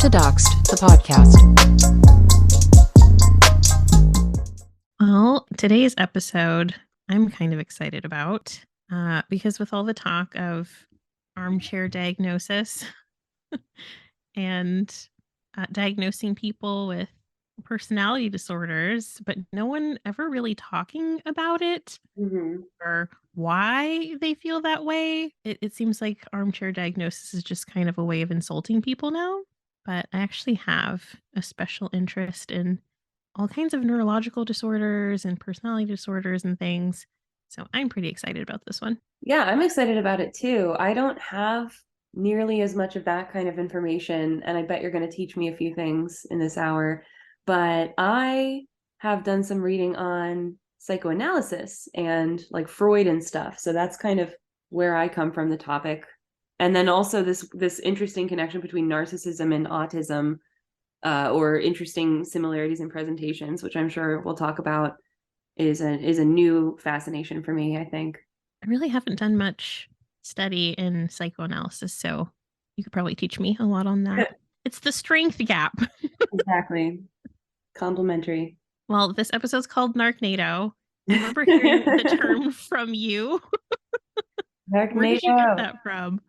to Doxxed, the podcast. Well, today's episode I'm kind of excited about because with all the talk of armchair diagnosis and diagnosing people with personality disorders, but no one ever really talking about it or why they feel that way. It seems like armchair diagnosis is just kind of a way of insulting people now. But I actually have a special interest in all kinds of neurological disorders and personality disorders and things. So I'm pretty excited about this one. Yeah, I'm excited about it too. I don't have nearly as much of that kind of information, and I bet you're going to teach me a few things in this hour. But I have done some reading on psychoanalysis and like Freud and stuff. So that's kind of where I come from the topic. And then also this interesting connection between narcissism and autism, or interesting similarities in presentations, which I'm sure we'll talk about, is a new fascination for me, I think. I really haven't done much study in psychoanalysis, so you could probably teach me a lot on that. It's the strength gap. Exactly. Complimentary. Well, this episode's called Narcnado. I remember hearing the term from you. Where did you get that from?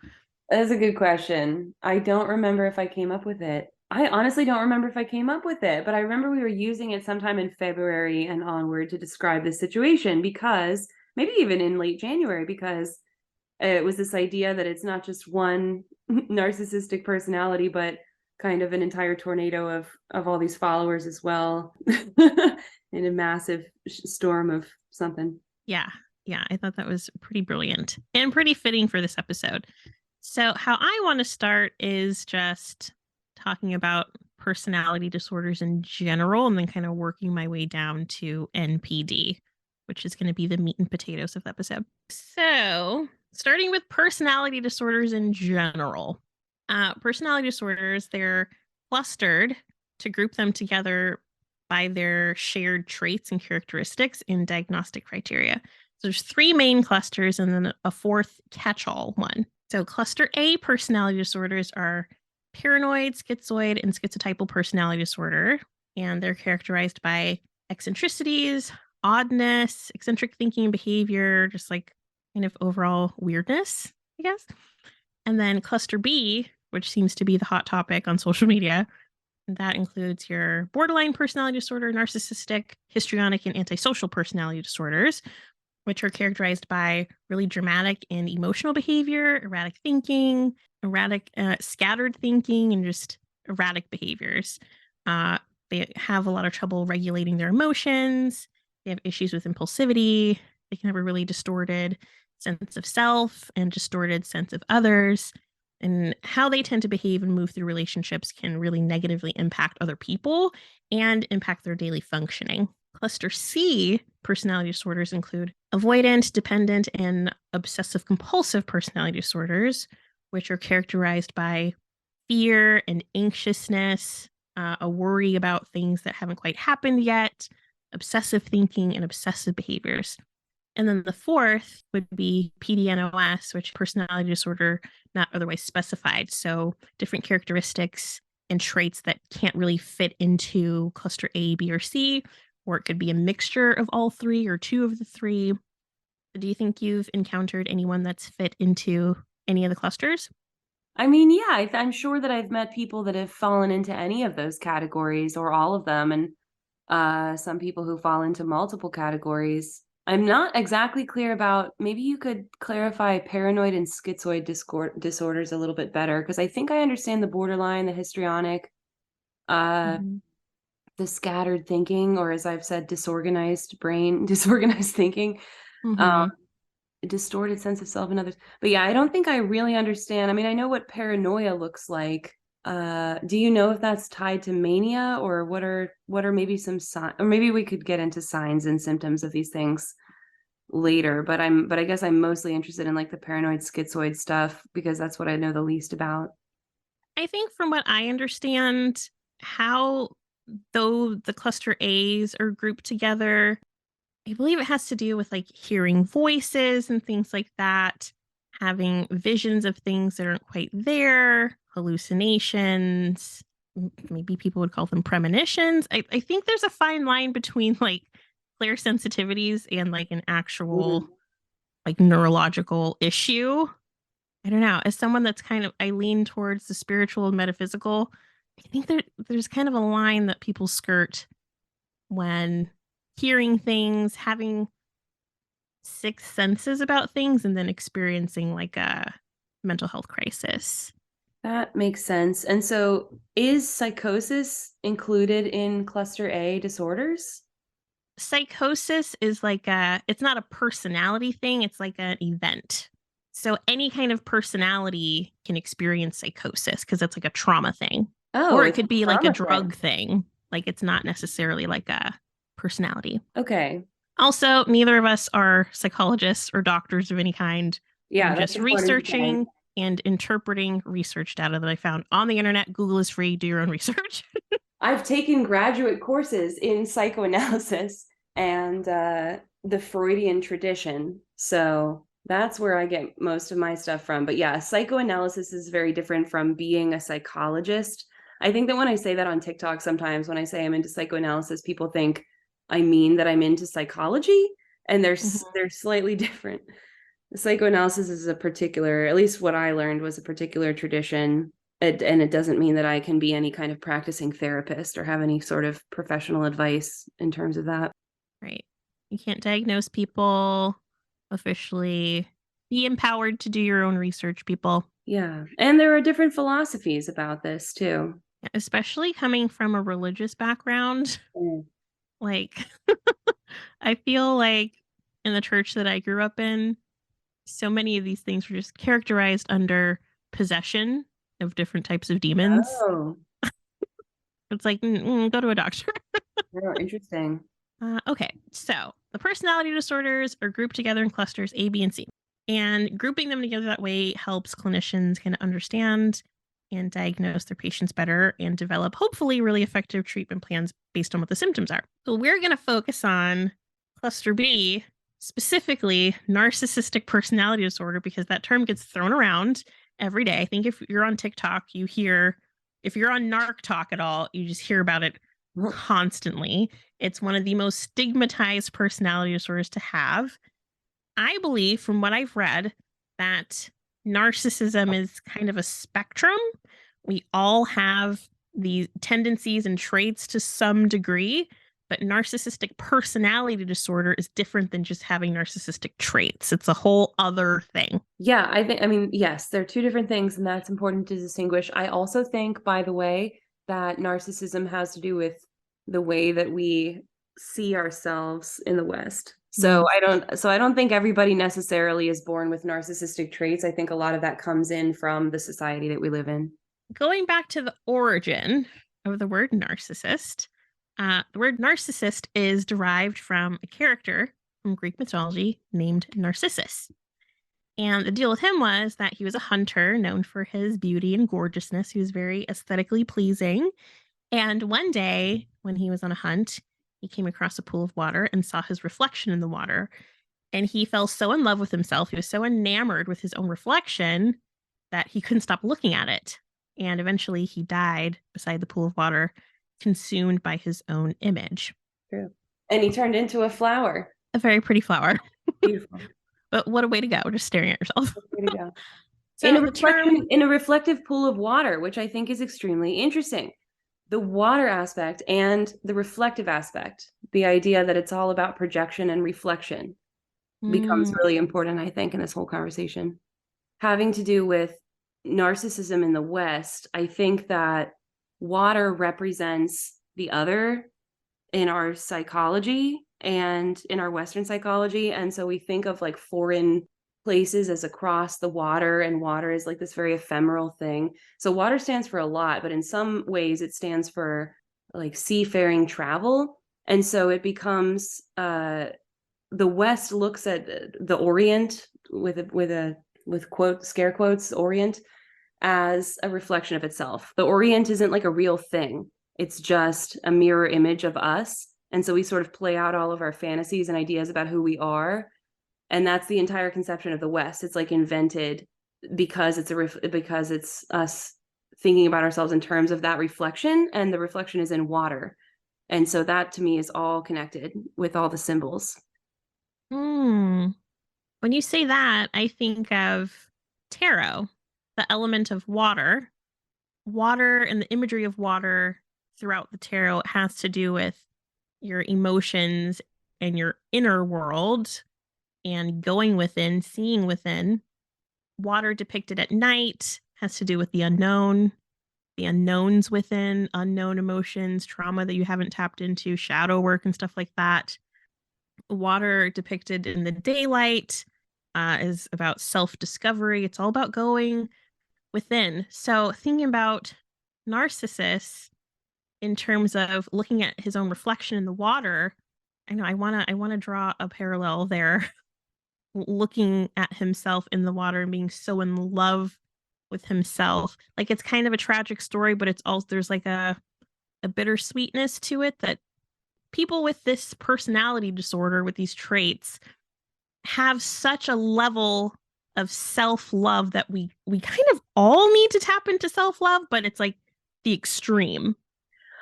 That's a good question. I don't remember if I came up with it. I honestly don't remember if I came up with it, but I remember we were using it sometime in February and onward to describe this situation, because maybe even in late January, because it was this idea that it's not just one narcissistic personality, but kind of an entire tornado of all these followers as well in a massive storm of something. Yeah, I thought that was pretty brilliant and pretty fitting for this episode. So how I want to start is just talking about personality disorders in general, and then kind of working my way down to NPD, which is going to be the meat and potatoes of the episode. So starting with personality disorders in general. Personality disorders, they're clustered to group them together by their shared traits and characteristics in diagnostic criteria. So there's three main clusters and then a fourth catch-all one. So cluster A personality disorders are paranoid, schizoid, and schizotypal personality disorder, and they're characterized by eccentricities, oddness, eccentric thinking and behavior, just like kind of overall weirdness, I guess. And then cluster B, which seems to be the hot topic on social media, that includes your borderline personality disorder, narcissistic, histrionic, and antisocial personality disorders, which are characterized by really dramatic and emotional behavior, erratic thinking, scattered thinking, and just erratic behaviors. They have a lot of trouble regulating their emotions. They have issues with impulsivity. They can have a really distorted sense of self and distorted sense of others. And how they tend to behave and move through relationships can really negatively impact other people and impact their daily functioning. Cluster C personality disorders include avoidant, dependent, and obsessive compulsive personality disorders, which are characterized by fear and anxiousness, a worry about things that haven't quite happened yet, obsessive thinking, and obsessive behaviors. And then the fourth would be PDNOS, which is personality disorder not otherwise specified. So different characteristics and traits that can't really fit into cluster A, B, or C, or it could be a mixture of all three or two of the three. Do you think you've encountered anyone that's fit into any of the clusters? I mean, yeah, I'm sure that I've met people that have fallen into any of those categories or all of them, and some people who fall into multiple categories. I'm not exactly clear about, maybe you could clarify paranoid and schizoid disorders a little bit better, because I think I understand the borderline, the histrionic, the scattered thinking, or as I've said, disorganized brain, disorganized thinking, distorted sense of self and others. But yeah, I don't think I really understand. I mean, I know what paranoia looks like. Do you know if that's tied to mania, or what are maybe some signs, or maybe we could get into signs and symptoms of these things later, but I guess I'm mostly interested in like the paranoid schizoid stuff, because that's what I know the least about. I think from what I understand, how though the cluster A's are grouped together, I believe it has to do with like hearing voices and things like that, having visions of things that aren't quite there, hallucinations, maybe people would call them premonitions. I think there's a fine line between like clear sensitivities and like an actual like neurological issue. I don't know. As someone that's kind of, I lean towards the spiritual and metaphysical. I think there's kind of a line that people skirt when hearing things, having sixth senses about things, and then experiencing like a mental health crisis. That makes sense. And so is psychosis included in cluster A disorders? Psychosis is like it's not a personality thing, it's like an event. So any kind of personality can experience psychosis because it's like a trauma thing. Oh, Or it it's could a be like a trauma drug thing. Like it's not necessarily like a personality. Okay. Also, neither of us are psychologists or doctors of any kind. Yeah, We're that's just important to say. researching and interpreting research data that I found on the internet. Google is free. Do your own research. I've taken graduate courses in psychoanalysis and the Freudian tradition. So that's where I get most of my stuff from. But yeah, psychoanalysis is very different from being a psychologist. I think that when I say that on TikTok, sometimes when I say I'm into psychoanalysis, people think I mean that I'm into psychology, and they're slightly different. Psychoanalysis is a particular, at least what I learned was a particular tradition. And it doesn't mean that I can be any kind of practicing therapist or have any sort of professional advice in terms of that. Right. You can't diagnose people officially. Be empowered to do your own research, people. Yeah. And there are different philosophies about this too. Especially coming from a religious background. Mm. Like, I feel like in the church that I grew up in, so many of these things were just characterized under possession of different types of demons. Oh, It's like, go to a doctor. oh, interesting. Okay, so the personality disorders are grouped together in clusters A, B, and C. And grouping them together that way helps clinicians kind of understand and diagnose their patients better and develop, hopefully, really effective treatment plans based on what the symptoms are. So we're going to focus on cluster B, specifically narcissistic personality disorder, because that term gets thrown around every day. I think if you're on TikTok, you hear, if you're on Narc Talk at all, you just hear about it constantly. It's one of the most stigmatized personality disorders to have. I believe, from what I've read, that narcissism is kind of a spectrum. We all have these tendencies and traits to some degree, but narcissistic personality disorder is different than just having narcissistic traits. It's a whole other thing. Yeah, I mean, yes, they're two different things, and that's important to distinguish. I also think, by the way, that narcissism has to do with the way that we see ourselves in the West. So I don't think everybody necessarily is born with narcissistic traits. I think a lot of that comes in from the society that we live in. Going back to the origin of the word narcissist, the word narcissist is derived from a character from Greek mythology named Narcissus. And the deal with him was that he was a hunter known for his beauty and gorgeousness. He was very aesthetically pleasing. And one day, when he was on a hunt, he came across a pool of water and saw his reflection in the water. And he fell so in love with himself. He was so enamored with his own reflection that he couldn't stop looking at it. And eventually he died beside the pool of water, consumed by his own image. True. And he turned into a flower. A very pretty flower. Beautiful. But what a way to go, just staring at yourself. Way to go. So in a reflective pool of water, which I think is extremely interesting. The water aspect and the reflective aspect, the idea that it's all about projection and reflection, becomes really important, I think, in this whole conversation. Having to do with narcissism in the West, I think that water represents the other in our psychology and in our Western psychology. And so we think of like foreign places as across the water, and water is like this very ephemeral thing. So water stands for a lot, but in some ways it stands for like seafaring travel. And so it becomes the West looks at the Orient with quote scare quotes Orient as a reflection of itself. The Orient isn't like a real thing. It's just a mirror image of us. And so we sort of play out all of our fantasies and ideas about who we are. And that's the entire conception of the West. It's like invented because it's because it's us thinking about ourselves in terms of that reflection, and the reflection is in water. And so that to me is all connected with all the symbols. Hmm. When you say that, I think of tarot, the element of water. Water and the imagery of water throughout the tarot has to do with your emotions and your inner world and going within, seeing within. Water depicted at night has to do with the unknown, the unknowns within, unknown emotions, trauma that you haven't tapped into, shadow work, and stuff like that. Water depicted in the daylight is about self discovery. It's all about going within. So, thinking about Narcissus in terms of looking at his own reflection in the water, I want to draw a parallel there, looking at himself in the water and being so in love with himself. Like it's kind of a tragic story, but it's also there's like a bittersweetness to it that people with this personality disorder with these traits have such a level of self-love that we kind of all need to tap into self-love, but it's like the extreme.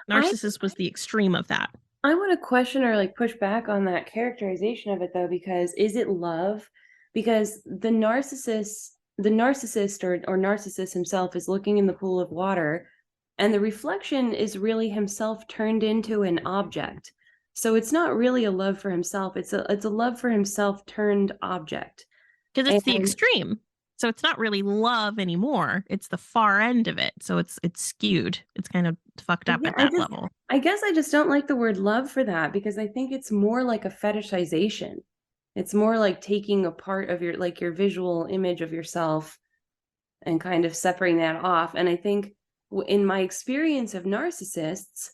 I Narcissus was the extreme of that. I want to question or like push back on that characterization of it though, because is it love? Because the narcissist or narcissist himself is looking in the pool of water, and the reflection is really himself turned into an object. So it's not really a love for himself. It's a love for himself turned object. Because it's the And extreme. So it's not really love anymore. It's the far end of it. So it's skewed. It's kind of fucked up yeah, at that level. I guess I just don't like the word love for that, because I think it's more like a fetishization. It's more like taking a part of your visual image of yourself and kind of separating that off. And I think in my experience of narcissists,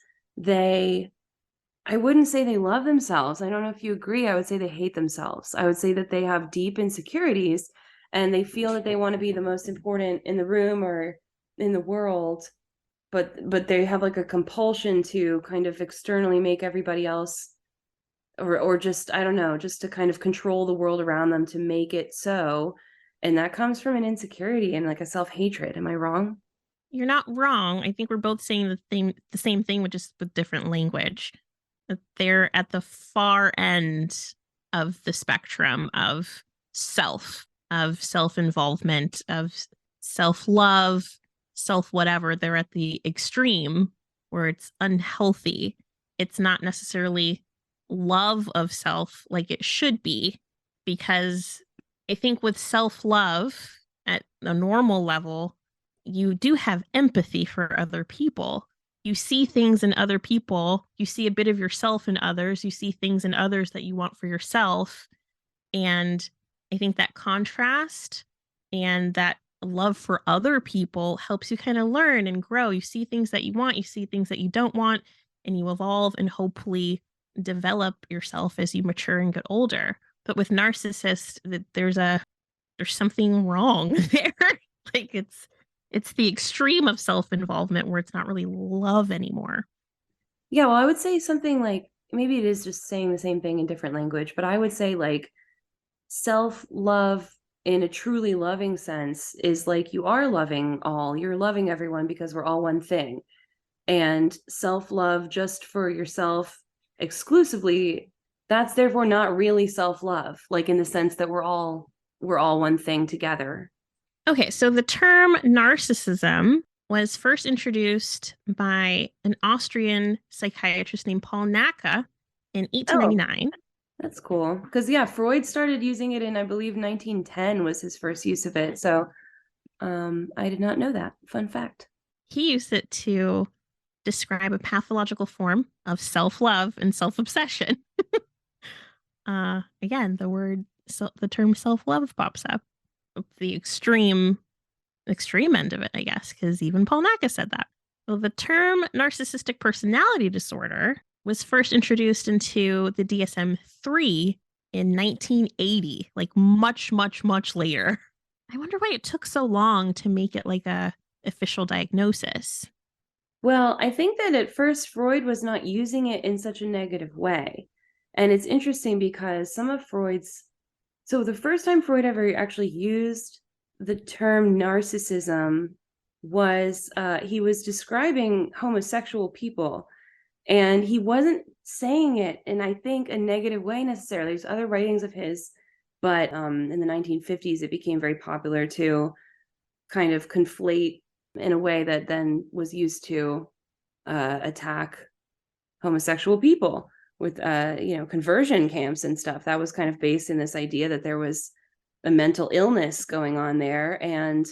I wouldn't say they love themselves. I don't know if you agree. I would say they hate themselves. I would say that they have deep insecurities and they feel that they want to be the most important in the room or in the world, but they have like a compulsion to kind of externally make everybody else, or just, I don't know, just to kind of control the world around them to make it so. And that comes from an insecurity and like a self-hatred. Am I wrong? You're not wrong. I think we're both saying the same thing, with just with different language. That they're at the far end of the spectrum of self-involvement, of self-love, self whatever. They're at the extreme where it's unhealthy. It's not necessarily love of self like it should be, because I think with self-love at a normal level, you do have empathy for other people. You see things in other people, you see a bit of yourself in others, you see things in others that you want for yourself. And I think that contrast and that love for other people helps you kind of learn and grow. You see things that you want, you see things that you don't want, and you evolve and hopefully develop yourself as you mature and get older. But with narcissists, there's something wrong there. Like it's the extreme of self-involvement where it's not really love anymore. Yeah, well, I would say something like, maybe it is just saying the same thing in different language, but I would say like self-love in a truly loving sense is like you are loving all, you're loving everyone because we're all one thing. And self-love just for yourself exclusively, that's therefore not really self-love, like in the sense that we're all one thing together. Okay, so the term narcissism was first introduced by an Austrian psychiatrist named Paul Nacke in Oh, 1899. that's cool. Because yeah, Freud started using it in, I believe, 1910 was his first use of it. So I did not know that. Fun fact. He used it to describe a pathological form of self-love and self-obsession. Again, the term self-love pops up. The extreme end of it, I guess, because even Paul Nacke said that. Well, the term narcissistic personality disorder was first introduced into the DSM-3 in 1980, like much, much, much later. I wonder why it took so long to make it like a official diagnosis. Well, I think that at first Freud was not using it in such a negative way. And it's interesting because so the first time Freud ever actually used the term narcissism was he was describing homosexual people, and he wasn't saying it in, I think, a negative way necessarily. There's other writings of his, but in the 1950s, it became very popular to kind of conflate in a way that then was used to attack homosexual people with conversion camps and stuff. That was kind of based in this idea that there was a mental illness going on there, and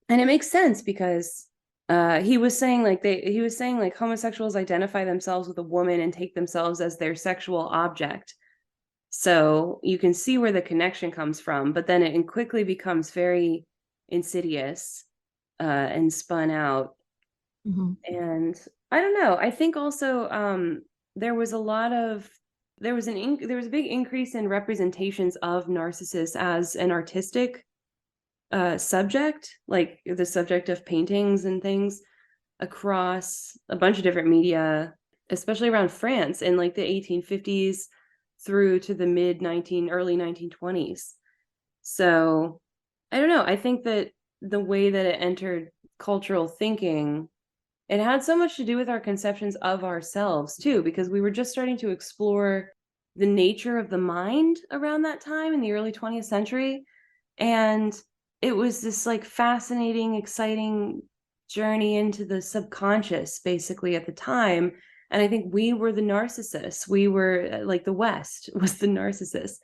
it makes sense because he was saying like homosexuals identify themselves with a woman and take themselves as their sexual object. So you can see where the connection comes from, but then it quickly becomes very insidious and spun out. Mm-hmm. And I don't know. I think also there was a big increase in representations of narcissists as an artistic subject, like the subject of paintings and things across a bunch of different media, especially around France in like the 1850s through to the early 1920s. So I don't know. I think that the way that it entered cultural thinking, it had so much to do with our conceptions of ourselves too, because we were just starting to explore the nature of the mind around that time in the early 20th century. And it was this like fascinating, exciting journey into the subconscious basically at the time. And I think we were the narcissists. We were like the West was the narcissist.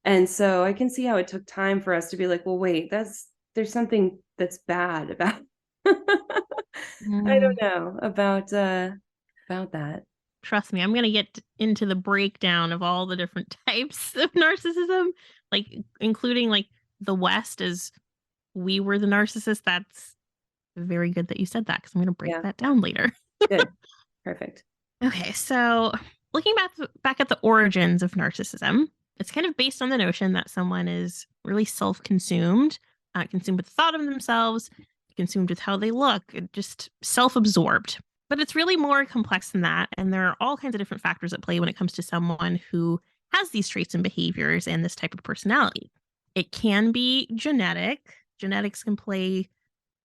And so I can see how it took time for us to be like, well, wait, there's something that's bad about I don't know about that. Trust me, I'm going to get into the breakdown of all the different types of narcissism, like including like the West as we were the narcissist. That's very good that you said that because I'm going to break that down later. Good. Perfect. Okay, so looking back at the origins of narcissism, it's kind of based on the notion that someone is really self-consumed, consumed with the thought of themselves, consumed with how they look, just self-absorbed. But it's really more complex than that, and there are all kinds of different factors at play when it comes to someone who has these traits and behaviors and this type of personality. It can be genetic. Genetics can play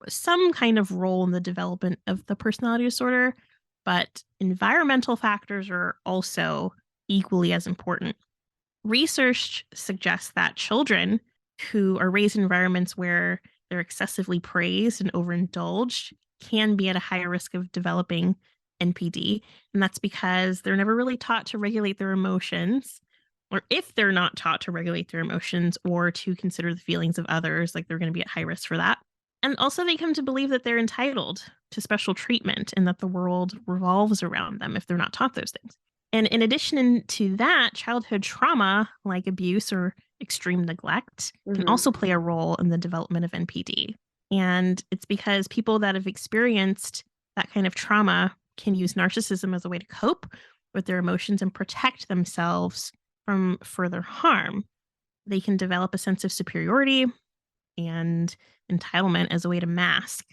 some kind of role in the development of the personality disorder, but environmental factors are also equally as important. Research suggests that children who are raised in environments where they're excessively praised and overindulged can be at a higher risk of developing NPD. And that's because they're never really taught to regulate their emotions. Or if they're not taught to regulate their emotions or to consider the feelings of others, like they're going to be at high risk for that. And also, they come to believe that they're entitled to special treatment and that the world revolves around them if they're not taught those things. And in addition to that, childhood trauma like abuse or extreme neglect can also play a role in the development of NPD. And it's because people that have experienced that kind of trauma can use narcissism as a way to cope with their emotions and protect themselves from further harm. They can develop a sense of superiority and entitlement as a way to mask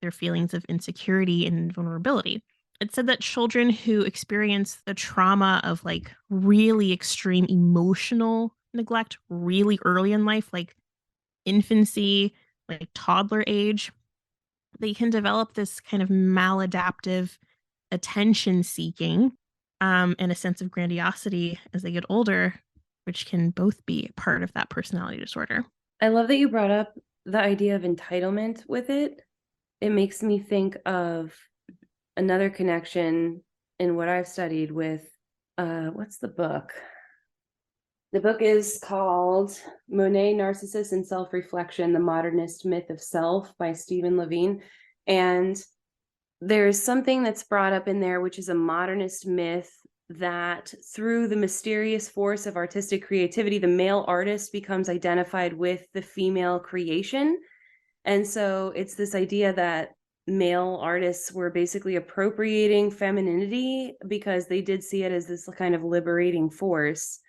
their feelings of insecurity and vulnerability. It said that children who experience the trauma of like really extreme emotional neglect really early in life, like infancy, like toddler age, they can develop this kind of maladaptive attention seeking and a sense of grandiosity as they get older, which can both be part of that personality disorder. I love that you brought up the idea of entitlement with it. It makes me think of another connection in what I've studied with, what's the book? The book is called Monet, Narcissus and Self-Reflection, The Modernist Myth of Self by Stephen Levine. And there's something that's brought up in there, which is a modernist myth that through the mysterious force of artistic creativity, the male artist becomes identified with the female creation. And so it's this idea that male artists were basically appropriating femininity because they did see it as this kind of liberating force.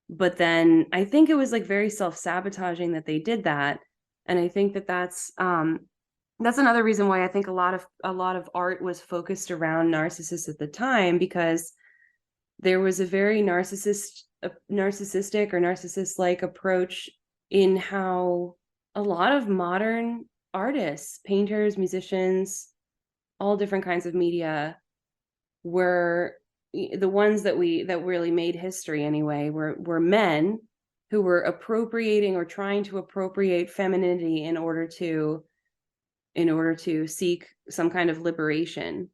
But then I think it was like very self-sabotaging that they did that. And I think that that's another reason why I think a lot of art was focused around narcissists at the time, because there was a very narcissistic or narcissist-like approach in how a lot of modern artists, painters, musicians, all different kinds of media were the ones that really made history anyway, were men who were appropriating or trying to appropriate femininity in order to seek some kind of liberation.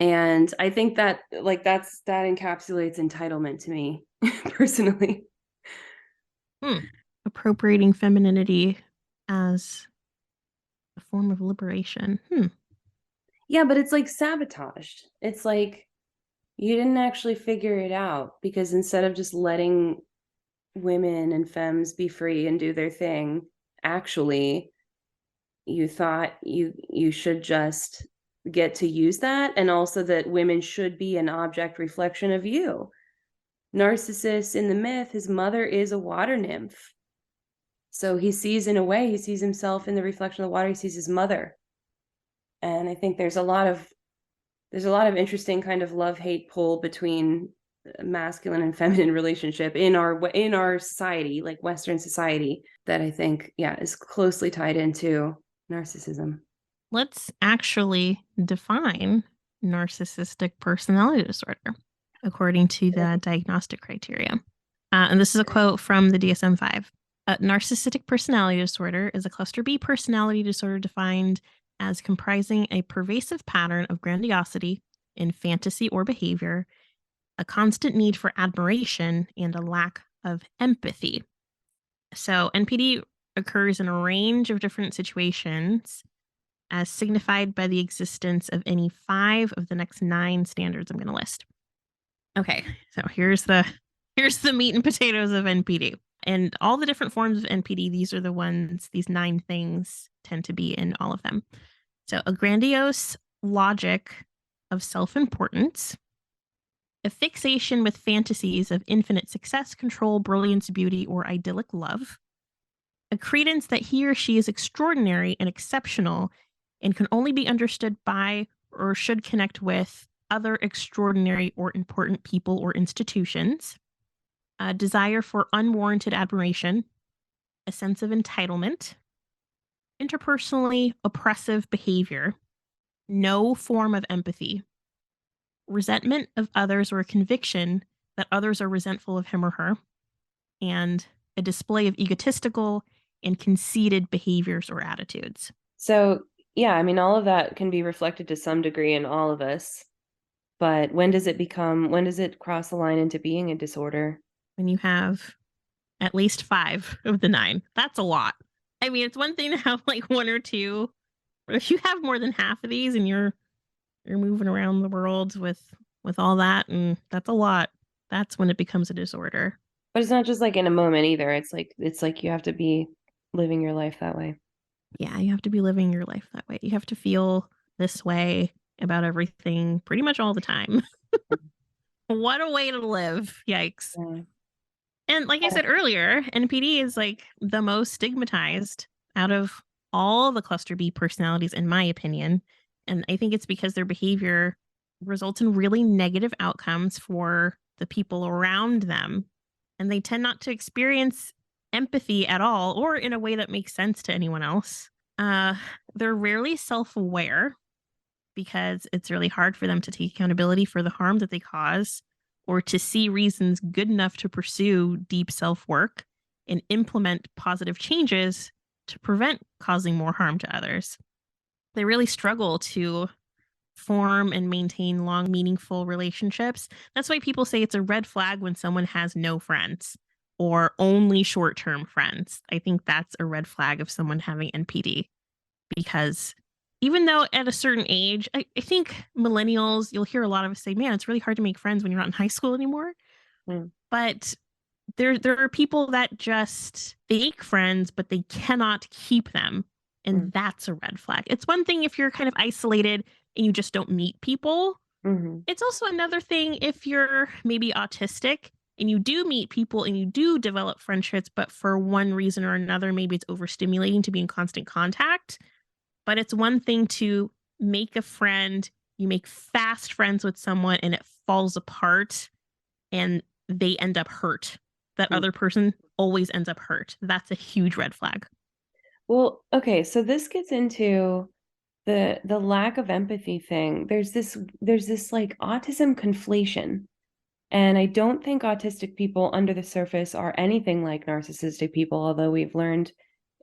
And I think that that encapsulates entitlement to me personally. Appropriating femininity as a form of liberation. Yeah, but it's like sabotaged. It's like you didn't actually figure it out, because instead of just letting women and femmes be free and do their thing, actually you thought you should just get to use that, and also that women should be an object reflection of you. Narcissus in the myth, his mother is a water nymph. So he sees himself in the reflection of the water. He sees his mother. And I think there's a lot of interesting kind of love-hate pull between masculine and feminine relationship in our society, like Western society, that I think, is closely tied into narcissism. Let's actually define narcissistic personality disorder according to the diagnostic criteria. And this is a quote from the DSM-5. Narcissistic personality disorder is a cluster B personality disorder defined as comprising a pervasive pattern of grandiosity in fantasy or behavior, a constant need for admiration, and a lack of empathy. So NPD occurs in a range of different situations, as signified by the existence of any 5 of the next 9 standards I'm going to list. Okay, so here's the meat and potatoes of NPD. And all the different forms of NPD, these 9 things tend to be in all of them. So a grandiose logic of self-importance, a fixation with fantasies of infinite success, control, brilliance, beauty, or idyllic love, a credence that he or she is extraordinary and exceptional and can only be understood by or should connect with other extraordinary or important people or institutions, a desire for unwarranted admiration, a sense of entitlement, interpersonally oppressive behavior, no form of empathy, resentment of others or a conviction that others are resentful of him or her, and a display of egotistical and conceited behaviors or attitudes. So, yeah, I mean, all of that can be reflected to some degree in all of us. But when does it cross the line into being a disorder? When you have at least 5 of the 9. That's a lot. I mean, it's one thing to have like 1 or 2. But if you have more than half of these and you're moving around the world with all that, and that's a lot, that's when it becomes a disorder. But it's not just like in a moment either. It's like you have to be living your life that way. Yeah, you have to be living your life that way. You have to feel this way about everything pretty much all the time. What a way to live. Yikes. Yeah. And like I said earlier, NPD is like the most stigmatized out of all the cluster B personalities, in my opinion. And I think it's because their behavior results in really negative outcomes for the people around them. And they tend not to experience empathy at all, or in a way that makes sense to anyone else. They're rarely self-aware because it's really hard for them to take accountability for the harm that they cause, or to see reasons good enough to pursue deep self-work and implement positive changes to prevent causing more harm to others. They really struggle to form and maintain long, meaningful relationships. That's why people say it's a red flag when someone has no friends or only short-term friends. I think that's a red flag of someone having NPD, because even though at a certain age, I think millennials, you'll hear a lot of us say, man, it's really hard to make friends when you're not in high school anymore. But there are people that just fake friends, but they cannot keep them. And that's a red flag. It's one thing if you're kind of isolated and you just don't meet people. It's also another thing if you're maybe autistic and you do meet people and you do develop friendships, but for one reason or another, maybe it's overstimulating to be in constant contact. But it's one thing to make a friend, you make fast friends with someone and it falls apart and they end up hurt. That other person always ends up hurt. That's a huge red flag. Well, okay, so this gets into the lack of empathy thing. There's this like autism conflation. And I don't think autistic people under the surface are anything like narcissistic people, although we've learned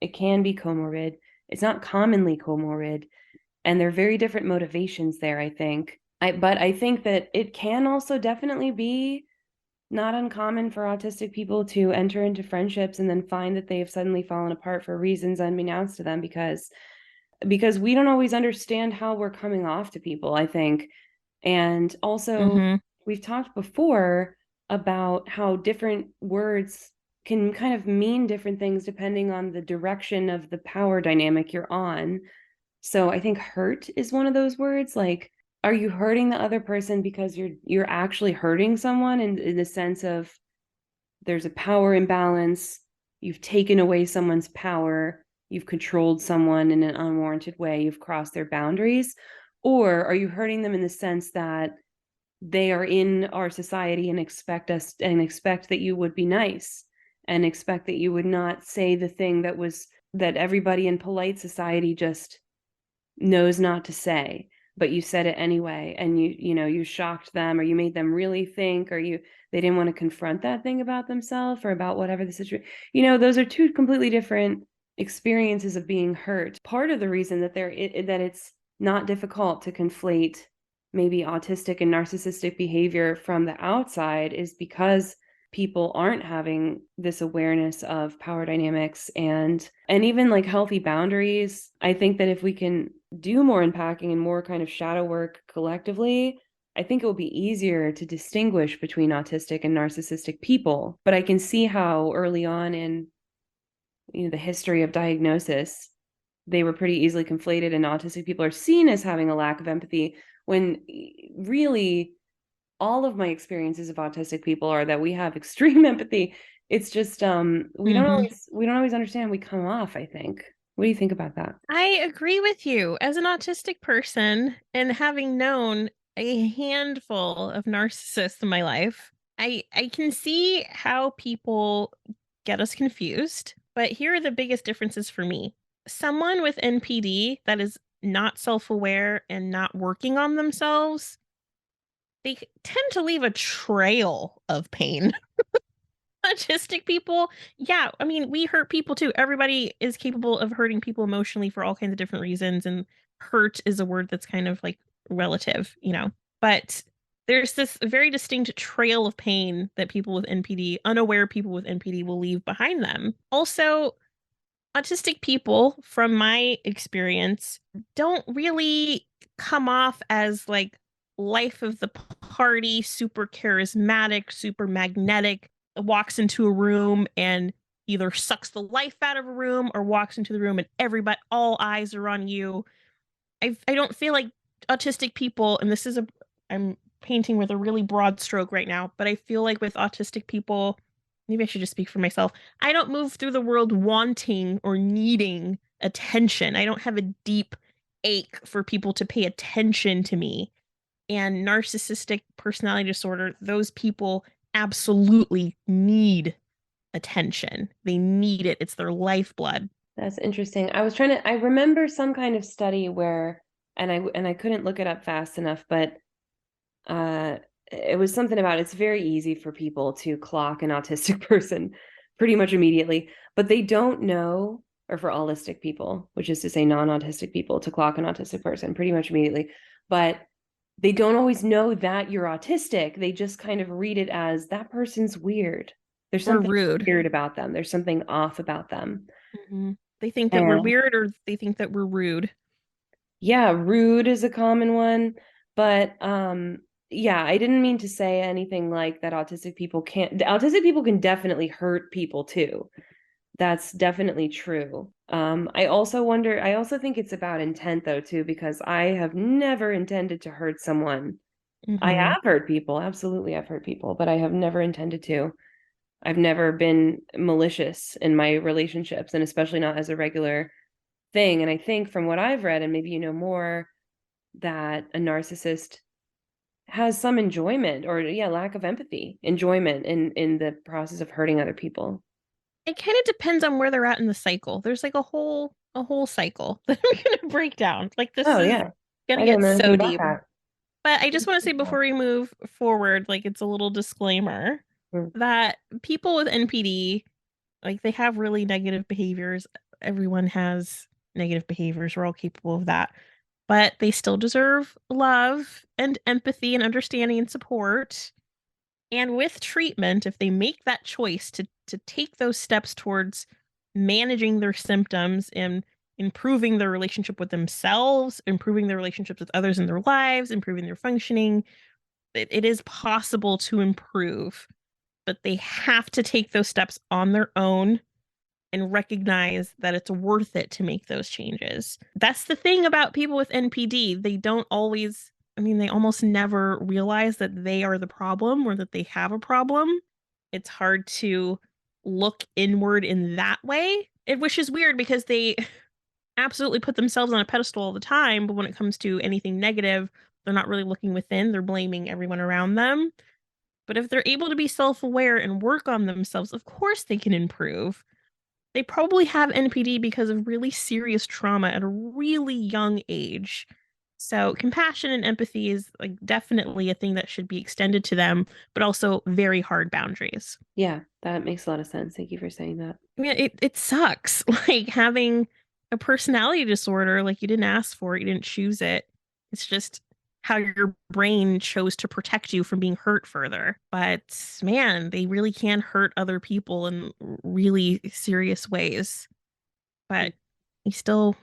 it can be comorbid. It's not commonly comorbid, and there are very different motivations there, I think. But I think that it can also definitely be not uncommon for autistic people to enter into friendships and then find that they have suddenly fallen apart for reasons unbeknownst to them because we don't always understand how we're coming off to people, I think. And also, Mm-hmm. we've talked before about how different words can kind of mean different things depending on the direction of the power dynamic you're on. So I think hurt is one of those words. Like, are you hurting the other person because you're actually hurting someone in the sense of there's a power imbalance, you've taken away someone's power, you've controlled someone in an unwarranted way, you've crossed their boundaries? Or are you hurting them in the sense that they are in our society and expect that you would be nice and expect that you would not say the thing that everybody in polite society just knows not to say, but you said it anyway, and you shocked them, or you made them really think, or they didn't want to confront that thing about themselves or about whatever the situation. Those are two completely different experiences of being hurt. Part of the reason that it's not difficult to conflate maybe autistic and narcissistic behavior from the outside is because people aren't having this awareness of power dynamics and even like healthy boundaries. I think that if we can do more unpacking and more kind of shadow work collectively, I think it will be easier to distinguish between autistic and narcissistic people. But I can see how early on in the history of diagnosis, they were pretty easily conflated, and autistic people are seen as having a lack of empathy when really all of my experiences of autistic people are that we have extreme empathy. It's just we don't Mm-hmm. always understand how we come off, I think. What do you think about that? I agree with you. As an autistic person and having known a handful of narcissists in my life, I can see how people get us confused. But here are the biggest differences for me. Someone with NPD that is not self-aware and not working on themselves, they tend to leave a trail of pain. Autistic people, yeah, I mean, we hurt people too. Everybody is capable of hurting people emotionally for all kinds of different reasons, and hurt is a word that's kind of like relative. But there's this very distinct trail of pain that people with NPD, unaware people with NPD, will leave behind them. Also, autistic people, from my experience, don't really come off as like life of the party, super charismatic, super magnetic, walks into a room and either sucks the life out of a room or walks into the room and all eyes are on you. I don't feel like autistic people, and I'm painting with a really broad stroke right now, but I feel like with autistic people, maybe I should just speak for myself. I don't move through the world wanting or needing attention. I don't have a deep ache for people to pay attention to me. And narcissistic personality disorder, those people absolutely need attention. They need it. It's their lifeblood. That's interesting. I remember some kind of study where, and I couldn't look it up fast enough, but it was something about it's very easy for people to clock an autistic person pretty much immediately, but they don't know, or for allistic people, which is to say non-autistic people, to clock an autistic person pretty much immediately. But they don't always know that you're autistic. They just kind of read it as that person's weird. There's Or something rude. weird about them. There's something off about them. Mm-hmm. They think that we're And weird or they think that we're rude. yeah, rude is a common one, but yeah, I didn't mean to say anything like that autistic people can definitely hurt people too. That's definitely true. I also think it's about intent though too, because I have never intended to hurt someone. I Mm-hmm. have hurt people, absolutely I've hurt people, but I have never intended to. I've never been malicious in my relationships, and especially not as a regular thing. And I think from what I've read, and maybe you know more, that a narcissist has some enjoyment, or yeah, lack of empathy, enjoyment in the process of hurting other people. It kind of depends on where they're at in the cycle. There's like a whole cycle that I'm gonna break down. Like this Oh is yeah. gonna I don't get know anything so about deep. that. But I just want to say before we move forward, like it's a little disclaimer Mm. that people with NPD, like they have really negative behaviors. Everyone has negative behaviors. We're all capable of that. But they still deserve love and empathy and understanding and support. And with treatment, if they make that choice to take those steps towards managing their symptoms and improving their relationship with themselves, improving their relationships with others in their lives, improving their functioning, it is possible to improve, but they have to take those steps on their own and recognize that it's worth it to make those changes. That's the thing about people with NPD. They don't always, I mean, they almost never realize that they are the problem or that they have a problem. It's hard to look inward in that way, which is weird because they absolutely put themselves on a pedestal all the time. But when it comes to anything negative, they're not really looking within, they're blaming everyone around them. But if they're able to be self aware and work on themselves, of course they can improve. They probably have NPD because of really serious trauma at a really young age. So compassion and empathy is like definitely a thing that should be extended to them, but also very hard boundaries. Yeah, that makes a lot of sense. Thank you for saying that. I mean, it sucks like having a personality disorder, like you didn't ask for it, you didn't choose it. It's just how your brain chose to protect you from being hurt further. But man, they really can hurt other people in really serious ways. But you still,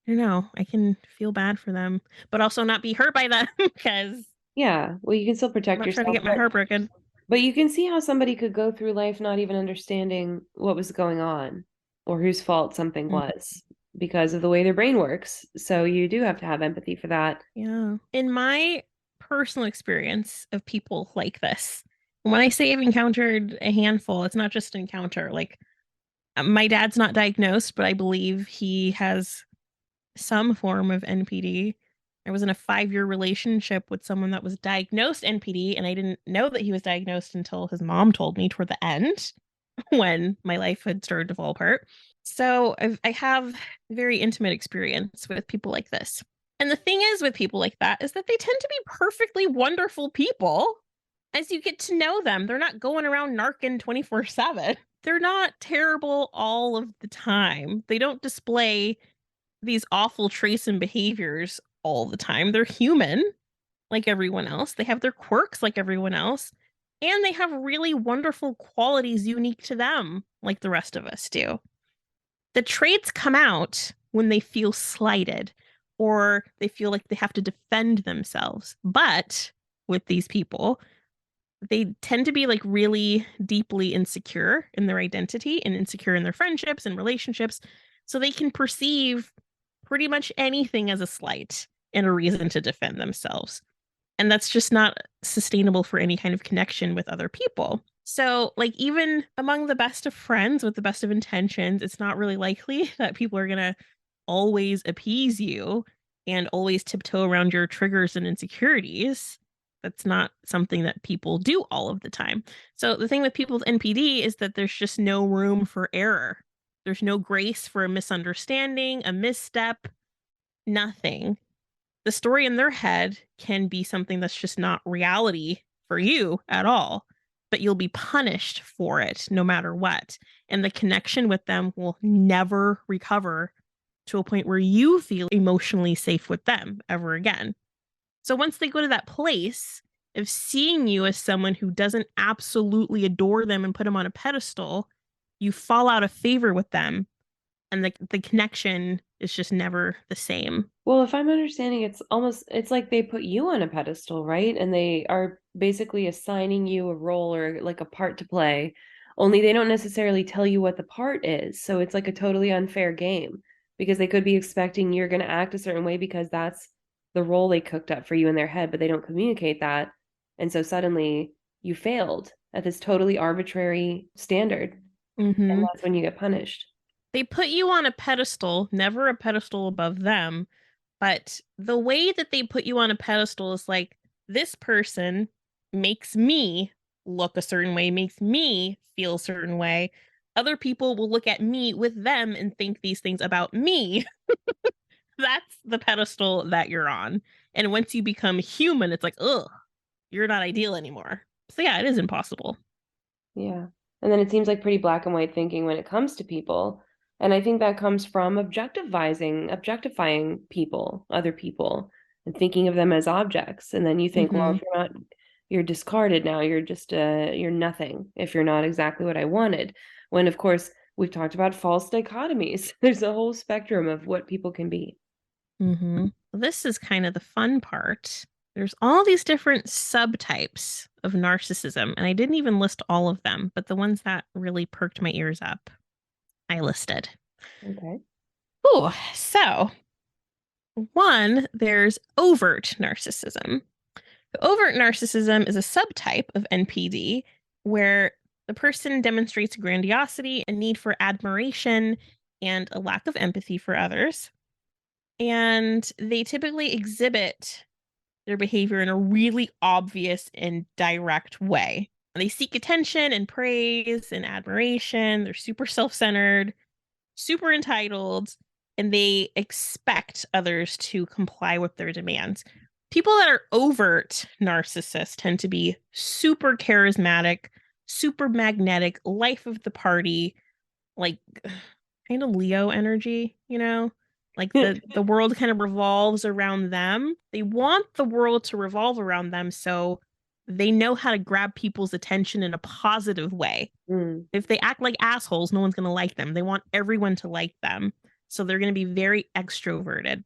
I don't know, I can feel bad for them, but also not be hurt by them because Yeah, well, you can still I'm protect not trying to yourself, get my heart broken. but you can see how somebody could go through life not even understanding what was going on or whose fault something Mm, was because of the way their brain works. So you do have to have empathy for that. yeah. In my personal experience of people like this, when I say I've encountered a handful, it's not just an encounter. Like my dad's not diagnosed, but I believe he has some form of NPD. I was in a 5-year relationship with someone that was diagnosed NPD, and I didn't know that he was diagnosed until his mom told me toward the end when my life had started to fall apart. So I have very intimate experience with people like this. And the thing is with people like that is that they tend to be perfectly wonderful people as you get to know them. They're not going around narking 24/7. They're not terrible all of the time. They don't display these awful traits and behaviors all the time. They're human like everyone else. They have their quirks like everyone else. And they have really wonderful qualities unique to them, like the rest of us do. The traits come out when they feel slighted or they feel like they have to defend themselves. But with these people, they tend to be like really deeply insecure in their identity and insecure in their friendships and relationships. So they can perceive pretty much anything as a slight and a reason to defend themselves. And that's just not sustainable for any kind of connection with other people. So, like, even among the best of friends with the best of intentions, it's not really likely that people are going to always appease you and always tiptoe around your triggers and insecurities. That's not something that people do all of the time. So, the thing with people with NPD is that there's just no room for error. There's no grace for a misunderstanding, a misstep, nothing. The story in their head can be something that's just not reality for you at all, but you'll be punished for it no matter what. And the connection with them will never recover to a point where you feel emotionally safe with them ever again. So once they go to that place of seeing you as someone who doesn't absolutely adore them and put them on a pedestal, you fall out of favor with them and the connection is just never the same. Well, if I'm understanding, it's like they put you on a pedestal, right? And they are basically assigning you a role or like a part to play, only they don't necessarily tell you what the part is. So it's like a totally unfair game because they could be expecting you're going to act a certain way because that's the role they cooked up for you in their head, but they don't communicate that. And so suddenly you failed at this totally arbitrary standard. And Mm-hmm. that's when you get punished. They put you on a pedestal, never a pedestal above them. But the way that they put you on a pedestal is like, this person makes me look a certain way, makes me feel a certain way. other people will look at me with them and think these things about me. That's the pedestal that you're on. And once you become human, it's like, ugh, you're not ideal anymore. So yeah, it is impossible. Yeah. And then it seems like pretty black and white thinking when it comes to people. And I think that comes from objectifying people, other people, and thinking of them as objects. And then you think, well, if you're not, you're discarded now. You're just, you're nothing if you're not exactly what I wanted. When, of course, we've talked about false dichotomies. There's a whole spectrum of what people can be. This is kind of the fun part. There's all these different subtypes of narcissism, and I didn't even list all of them, but the ones that really perked my ears up, I listed. Okay. Oh, so one, there's overt narcissism. Overt narcissism is a subtype of NPD where the person demonstrates grandiosity, a need for admiration, and a lack of empathy for others. And they typically exhibit their behavior in a really obvious and direct way. They seek attention and praise and admiration. They're super self-centered, super entitled, and they expect others to comply with their demands. People that are overt narcissists tend to be super charismatic, super magnetic, life of the party, like kind of Leo energy, you know? Like the world kind of revolves around them. They want the world to revolve around them, so they know how to grab people's attention in a positive way. If they act like assholes, no one's going to like them. They want everyone to like them. So they're going to be very extroverted.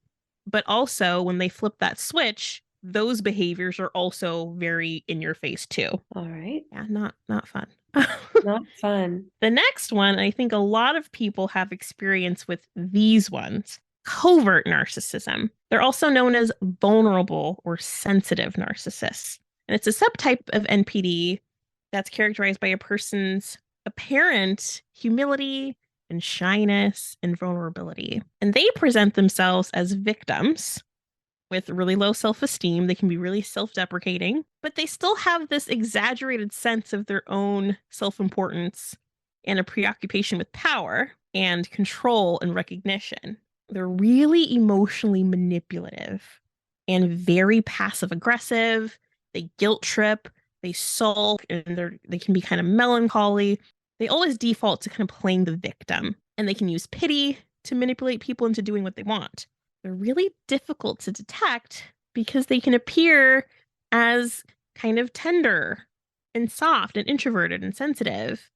But also, when they flip that switch, those behaviors are also very in your face too. All right. Yeah, not fun. Not fun. The next one, I think a lot of people have experience with these ones. Covert narcissism. They're also known as vulnerable or sensitive narcissists. And it's a subtype of NPD that's characterized by a person's apparent humility and shyness and vulnerability. And they present themselves as victims with really low self-esteem. They can be really self-deprecating, but they still have this exaggerated sense of their own self-importance and a preoccupation with power and control and recognition. They're really emotionally manipulative and very passive-aggressive. They guilt trip, they sulk, and they can be kind of melancholy. They always default to kind of playing the victim, and they can use pity to manipulate people into doing what they want. They're really difficult to detect because they can appear as kind of tender and soft and introverted and sensitive,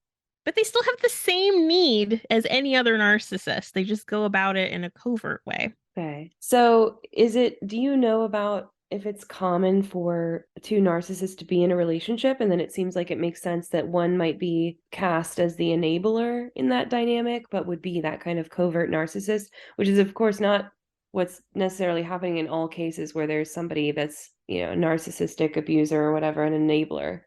but they still have the same need as any other narcissist. They just go about it in a covert way. Okay. So do you know about if it's common for two narcissists to be in a relationship, and then it seems like it makes sense that one might be cast as the enabler in that dynamic, but would be that kind of covert narcissist, which is of course not what's necessarily happening in all cases where there's somebody that's, a narcissistic abuser or whatever, an enabler.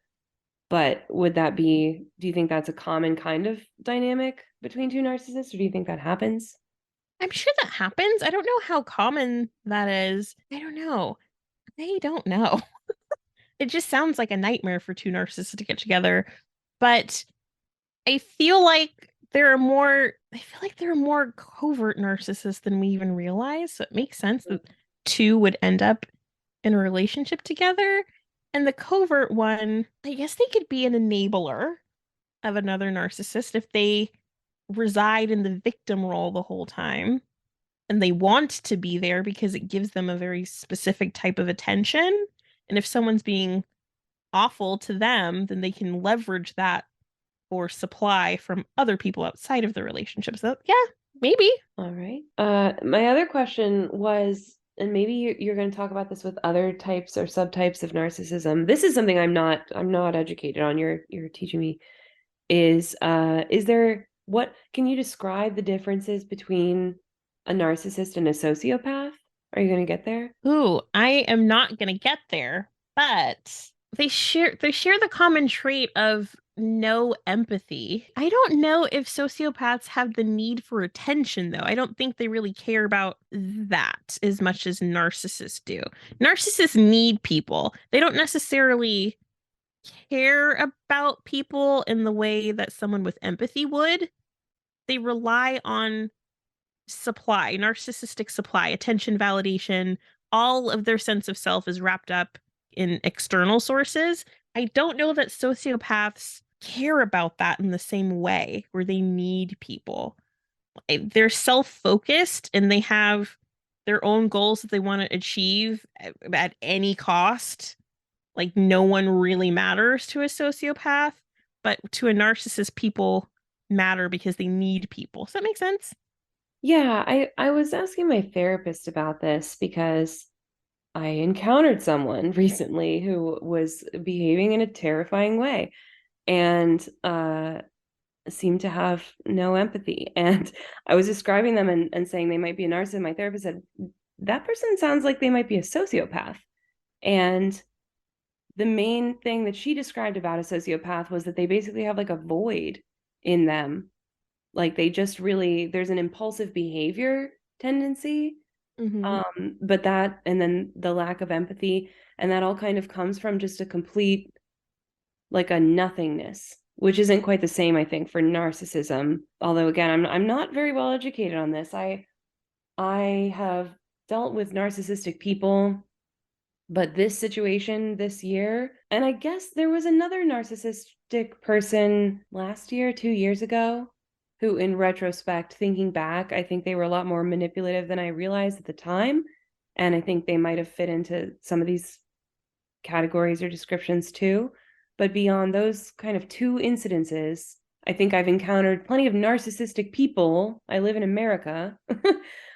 But do you think that's a common kind of dynamic between two narcissists, or do you think that happens? I'm sure that happens. I don't know how common that is. I don't know. It just sounds like a nightmare for two narcissists to get together. But I feel like there are more covert narcissists than we even realize. So it makes sense that two would end up in a relationship together. And the covert one, I guess they could be an enabler of another narcissist if they reside in the victim role the whole time and they want to be there because it gives them a very specific type of attention. And if someone's being awful to them, then they can leverage that or supply from other people outside of the relationship. So yeah, maybe. All right. My other question was, and maybe you're going to talk about this with other types or subtypes of narcissism. This is something I'm not educated on. You're teaching me. Can you describe the differences between a narcissist and a sociopath? Are you going to get there? Ooh, I am not going to get there, but they share the common trait of no empathy. I don't know if sociopaths have the need for attention, though. I don't think they really care about that as much as narcissists do. Narcissists need people. They don't necessarily care about people in the way that someone with empathy would. they rely on supply, narcissistic supply, attention, validation. All of their sense of self is wrapped up in external sources. I don't know that sociopaths care about that in the same way, where they need people. They're self-focused and they have their own goals that they want to achieve at any cost. Like no one really matters to a sociopath, but to a narcissist, people matter because they need people. Does that make sense? Yeah, I was asking my therapist about this because I encountered someone recently who was behaving in a terrifying way and seemed to have no empathy. And I was describing them and saying they might be a narcissist. My therapist said, that person sounds like they might be a sociopath. And the main thing that she described about a sociopath was that they basically have like a void in them. Like they just really, there's an impulsive behavior tendency. Mm-hmm. But that, and then the lack of empathy, and that all kind of comes from just a complete, like a nothingness, which isn't quite the same, I think, for narcissism. Although again, I'm not very well educated on this. I have dealt with narcissistic people, but this situation this year, and I guess there was another narcissistic person last year, 2 years ago, who, in retrospect, thinking back, I think they were a lot more manipulative than I realized at the time. And I think they might have fit into some of these categories or descriptions too. But beyond those kind of two incidences, I think I've encountered plenty of narcissistic people. I live in America,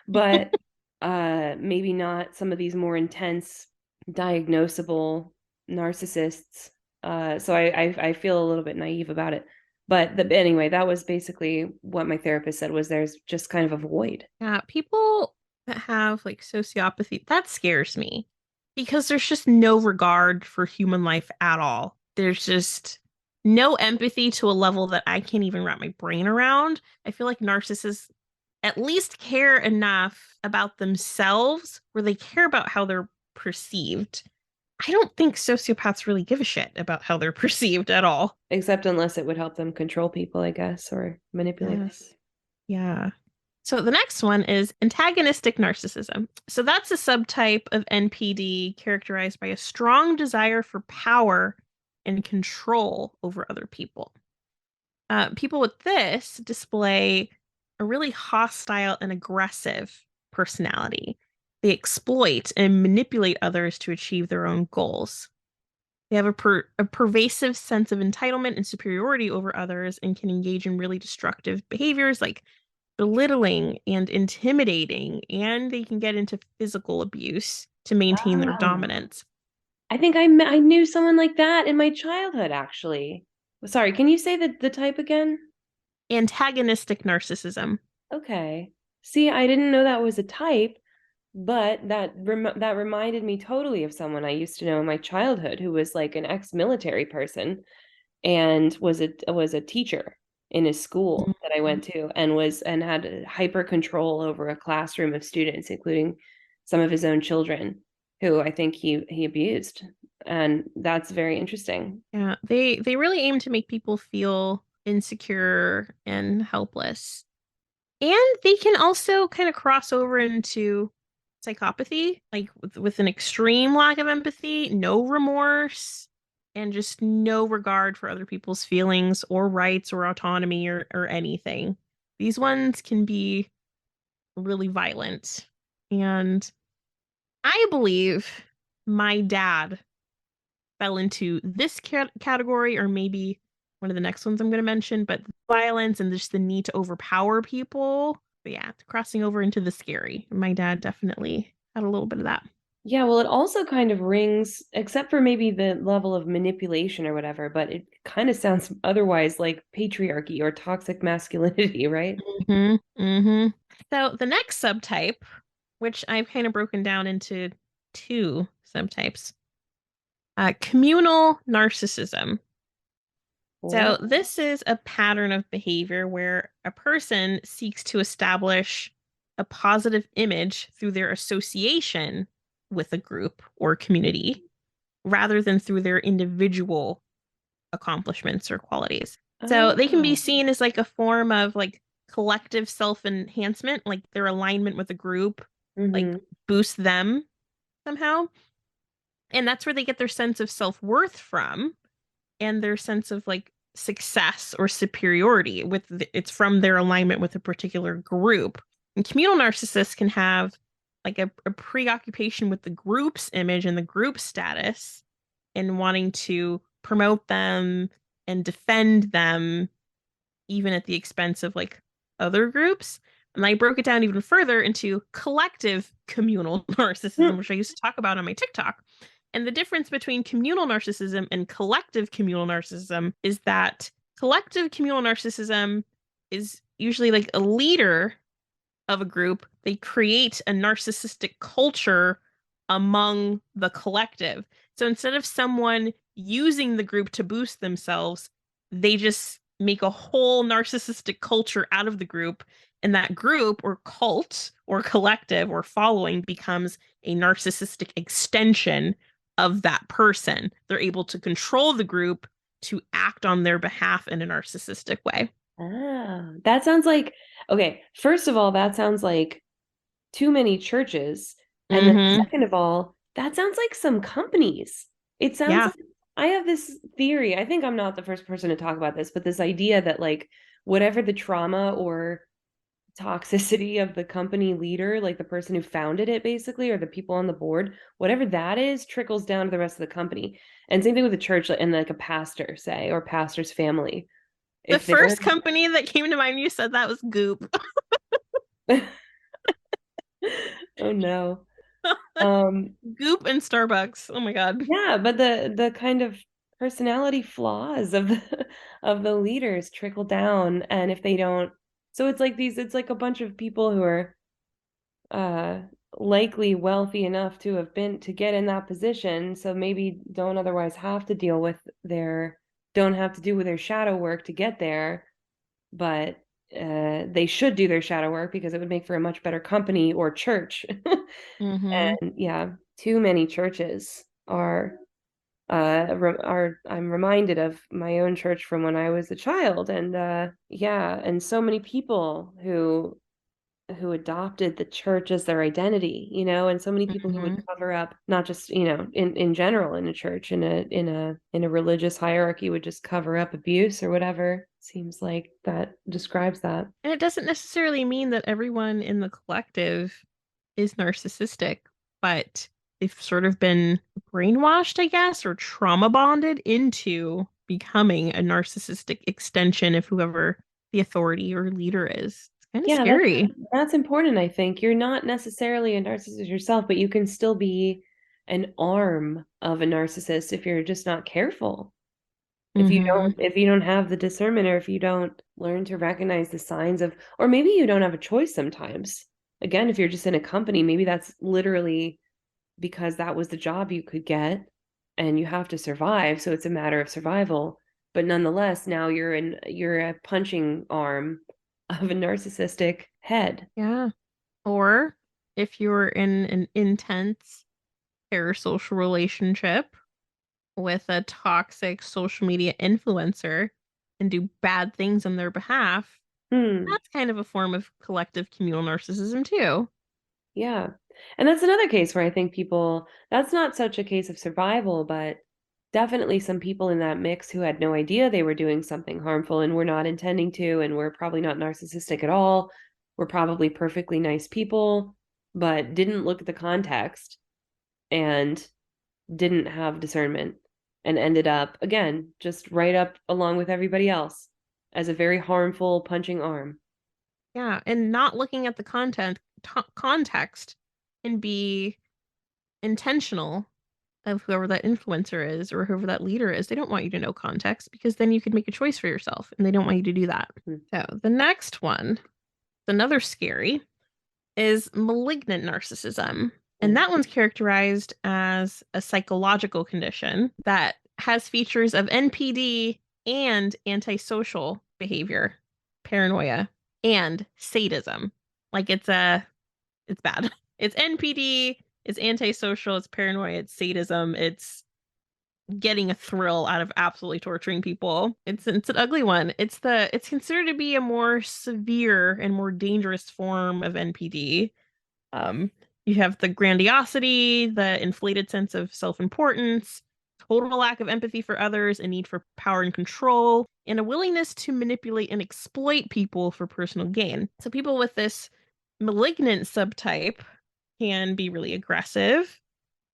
but maybe not some of these more intense, diagnosable narcissists. So I feel a little bit naive about it. But anyway, that was basically what my therapist said, was there's just kind of a void. Yeah, people that have like sociopathy, that scares me because there's just no regard for human life at all. There's just no empathy to a level that I can't even wrap my brain around. I feel like narcissists at least care enough about themselves where they care about how they're perceived. I don't think sociopaths really give a shit about how they're perceived at all. Except unless it would help them control people, I guess, or manipulate them. Yes. Yeah. So the next one is antagonistic narcissism. So that's a subtype of NPD characterized by a strong desire for power and control over other people. People with this display a really hostile and aggressive personality. They exploit and manipulate others to achieve their own goals. They have a pervasive sense of entitlement and superiority over others and can engage in really destructive behaviors like belittling and intimidating, and they can get into physical abuse to maintain their Oh, dominance. I think I knew someone like that in my childhood, actually. Sorry, can you say the type again? Antagonistic narcissism. Okay. See, I didn't know that was a type, but that reminded me totally of someone I used to know in my childhood who was like an ex-military person and was a teacher in his school that I went to, and had hyper control over a classroom of students, including some of his own children, who I think he abused. And that's very interesting. Yeah, they really aim to make people feel insecure and helpless. And they can also kind of cross over into psychopathy, like with an extreme lack of empathy, no remorse, and just no regard for other people's feelings or rights or autonomy or anything. These ones can be really violent. And I believe my dad fell into this category, or maybe one of the next ones I'm going to mention, but violence and just the need to overpower people. But yeah, crossing over into the scary. My dad definitely had a little bit of that. Yeah, well, it also kind of rings, except for maybe the level of manipulation or whatever, but it kind of sounds otherwise like patriarchy or toxic masculinity, right? Mm-hmm. So the next subtype, which I've kind of broken down into two subtypes, communal narcissism. So, Oh, this is a pattern of behavior where a person seeks to establish a positive image through their association with a group or community rather than through their individual accomplishments or qualities. So, they can be oh, seen as like a form of like collective self-enhancement, like their alignment with a group, like Mm-hmm. boosts them somehow. And that's where they get their sense of self-worth from and their sense of like success or superiority it's from their alignment with a particular group. And communal narcissists can have like a preoccupation with the group's image and the group's status and wanting to promote them and defend them even at the expense of like other groups. And I broke it down even further into collective communal narcissism, which I used to talk about on my TikTok. And the difference between communal narcissism and collective communal narcissism is that collective communal narcissism is usually like a leader of a group. They create a narcissistic culture among the collective. So instead of someone using the group to boost themselves, they just make a whole narcissistic culture out of the group. And that group or cult or collective or following becomes a narcissistic extension of that person. They're able to control the group to act on their behalf in a narcissistic way. Ah, that sounds like, okay, first of all, that sounds like too many churches. And then Mm-hmm. second of all, that sounds like some companies. It sounds Yeah. like I have this theory. I think I'm not the first person to talk about this, but this idea that like whatever the trauma or toxicity of the company leader, like the person who founded it basically, or the people on the board, whatever that is, trickles down to the rest of the company. And same thing with the church and like a pastor, say, or pastor's family. The If they're first company that came to mind when you said that was Goop. oh no. Um, Goop and Starbucks. Oh my God. yeah, but the kind of personality flaws of the of the leaders trickle down, and if they don't, so it's like a bunch of people who are uh likely wealthy enough to have been to get in that position, so maybe don't otherwise have to deal with their don't have to do with their shadow work to get there, but they should do their shadow work because it would make for a much better company or church. Mm-hmm. And yeah, too many churches are I'm reminded of my own church from when I was a child, and yeah, and so many people who adopted the church as their identity, you know, and so many people who would Mm-hmm. cover up, not just, you know, in general in a church, in a religious hierarchy, would just cover up abuse or whatever. Seems like that describes that. And it doesn't necessarily mean that everyone in the collective is narcissistic, but they've sort of been brainwashed, I guess, or trauma bonded into becoming a narcissistic extension of whoever the authority or leader is. It's kind of Yeah, scary. that's important, I think. You're not necessarily a narcissist yourself, but you can still be an arm of a narcissist if you're just not careful. Mm-hmm. If you don't have the discernment, or if you don't learn to recognize the signs of, or maybe you don't have a choice sometimes. Again, if you're just in a company, maybe that's literally because that was the job you could get and you have to survive, so it's a matter of survival. But nonetheless, now you're a punching arm of a narcissistic head. Yeah. Or if you're in an intense parasocial relationship with a toxic social media influencer and do bad things on their behalf, Hmm. that's kind of a form of collective communal narcissism too. Yeah. And that's another case where I think people, that's not such a case of survival, but definitely some people in that mix who had no idea they were doing something harmful and were not intending to, and were probably not narcissistic at all, were probably perfectly nice people, but didn't look at the context and didn't have discernment and ended up, again, just right up along with everybody else as a very harmful punching arm. Yeah, and not looking at the context and be intentional of whoever that influencer is or whoever that leader is. They don't want you to know context because then you could make a choice for yourself and they don't want you to do that. Hmm. So the next one, another scary, is malignant narcissism. And that one's characterized as a psychological condition that has features of NPD and antisocial behavior, paranoia, and sadism. Like it's bad. It's NPD, it's antisocial, it's paranoia, it's sadism, it's getting a thrill out of absolutely torturing people. It's an ugly one. It's considered to be a more severe and more dangerous form of NPD. Um, you have the grandiosity, the inflated sense of self-importance, total lack of empathy for others, a need for power and control, and a willingness to manipulate and exploit people for personal gain. So people with this malignant subtype can be really aggressive,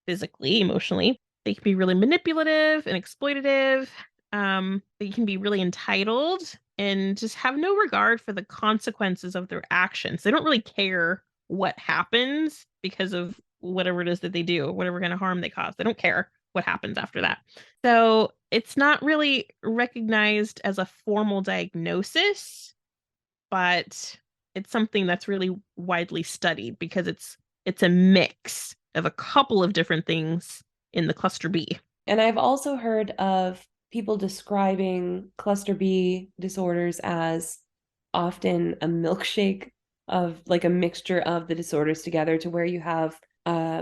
physically, emotionally. They can be really manipulative and exploitative. They can be really entitled and just have no regard for the consequences of their actions. They don't really care what happens because of whatever it is that they do, whatever kind of harm they cause. They don't care what happens after that. So it's not really recognized as a formal diagnosis, but it's something that's really widely studied because it's a mix of a couple of different things in the cluster B. And I've also heard of people describing cluster B disorders as often a milkshake of like a mixture of the disorders together, to where you have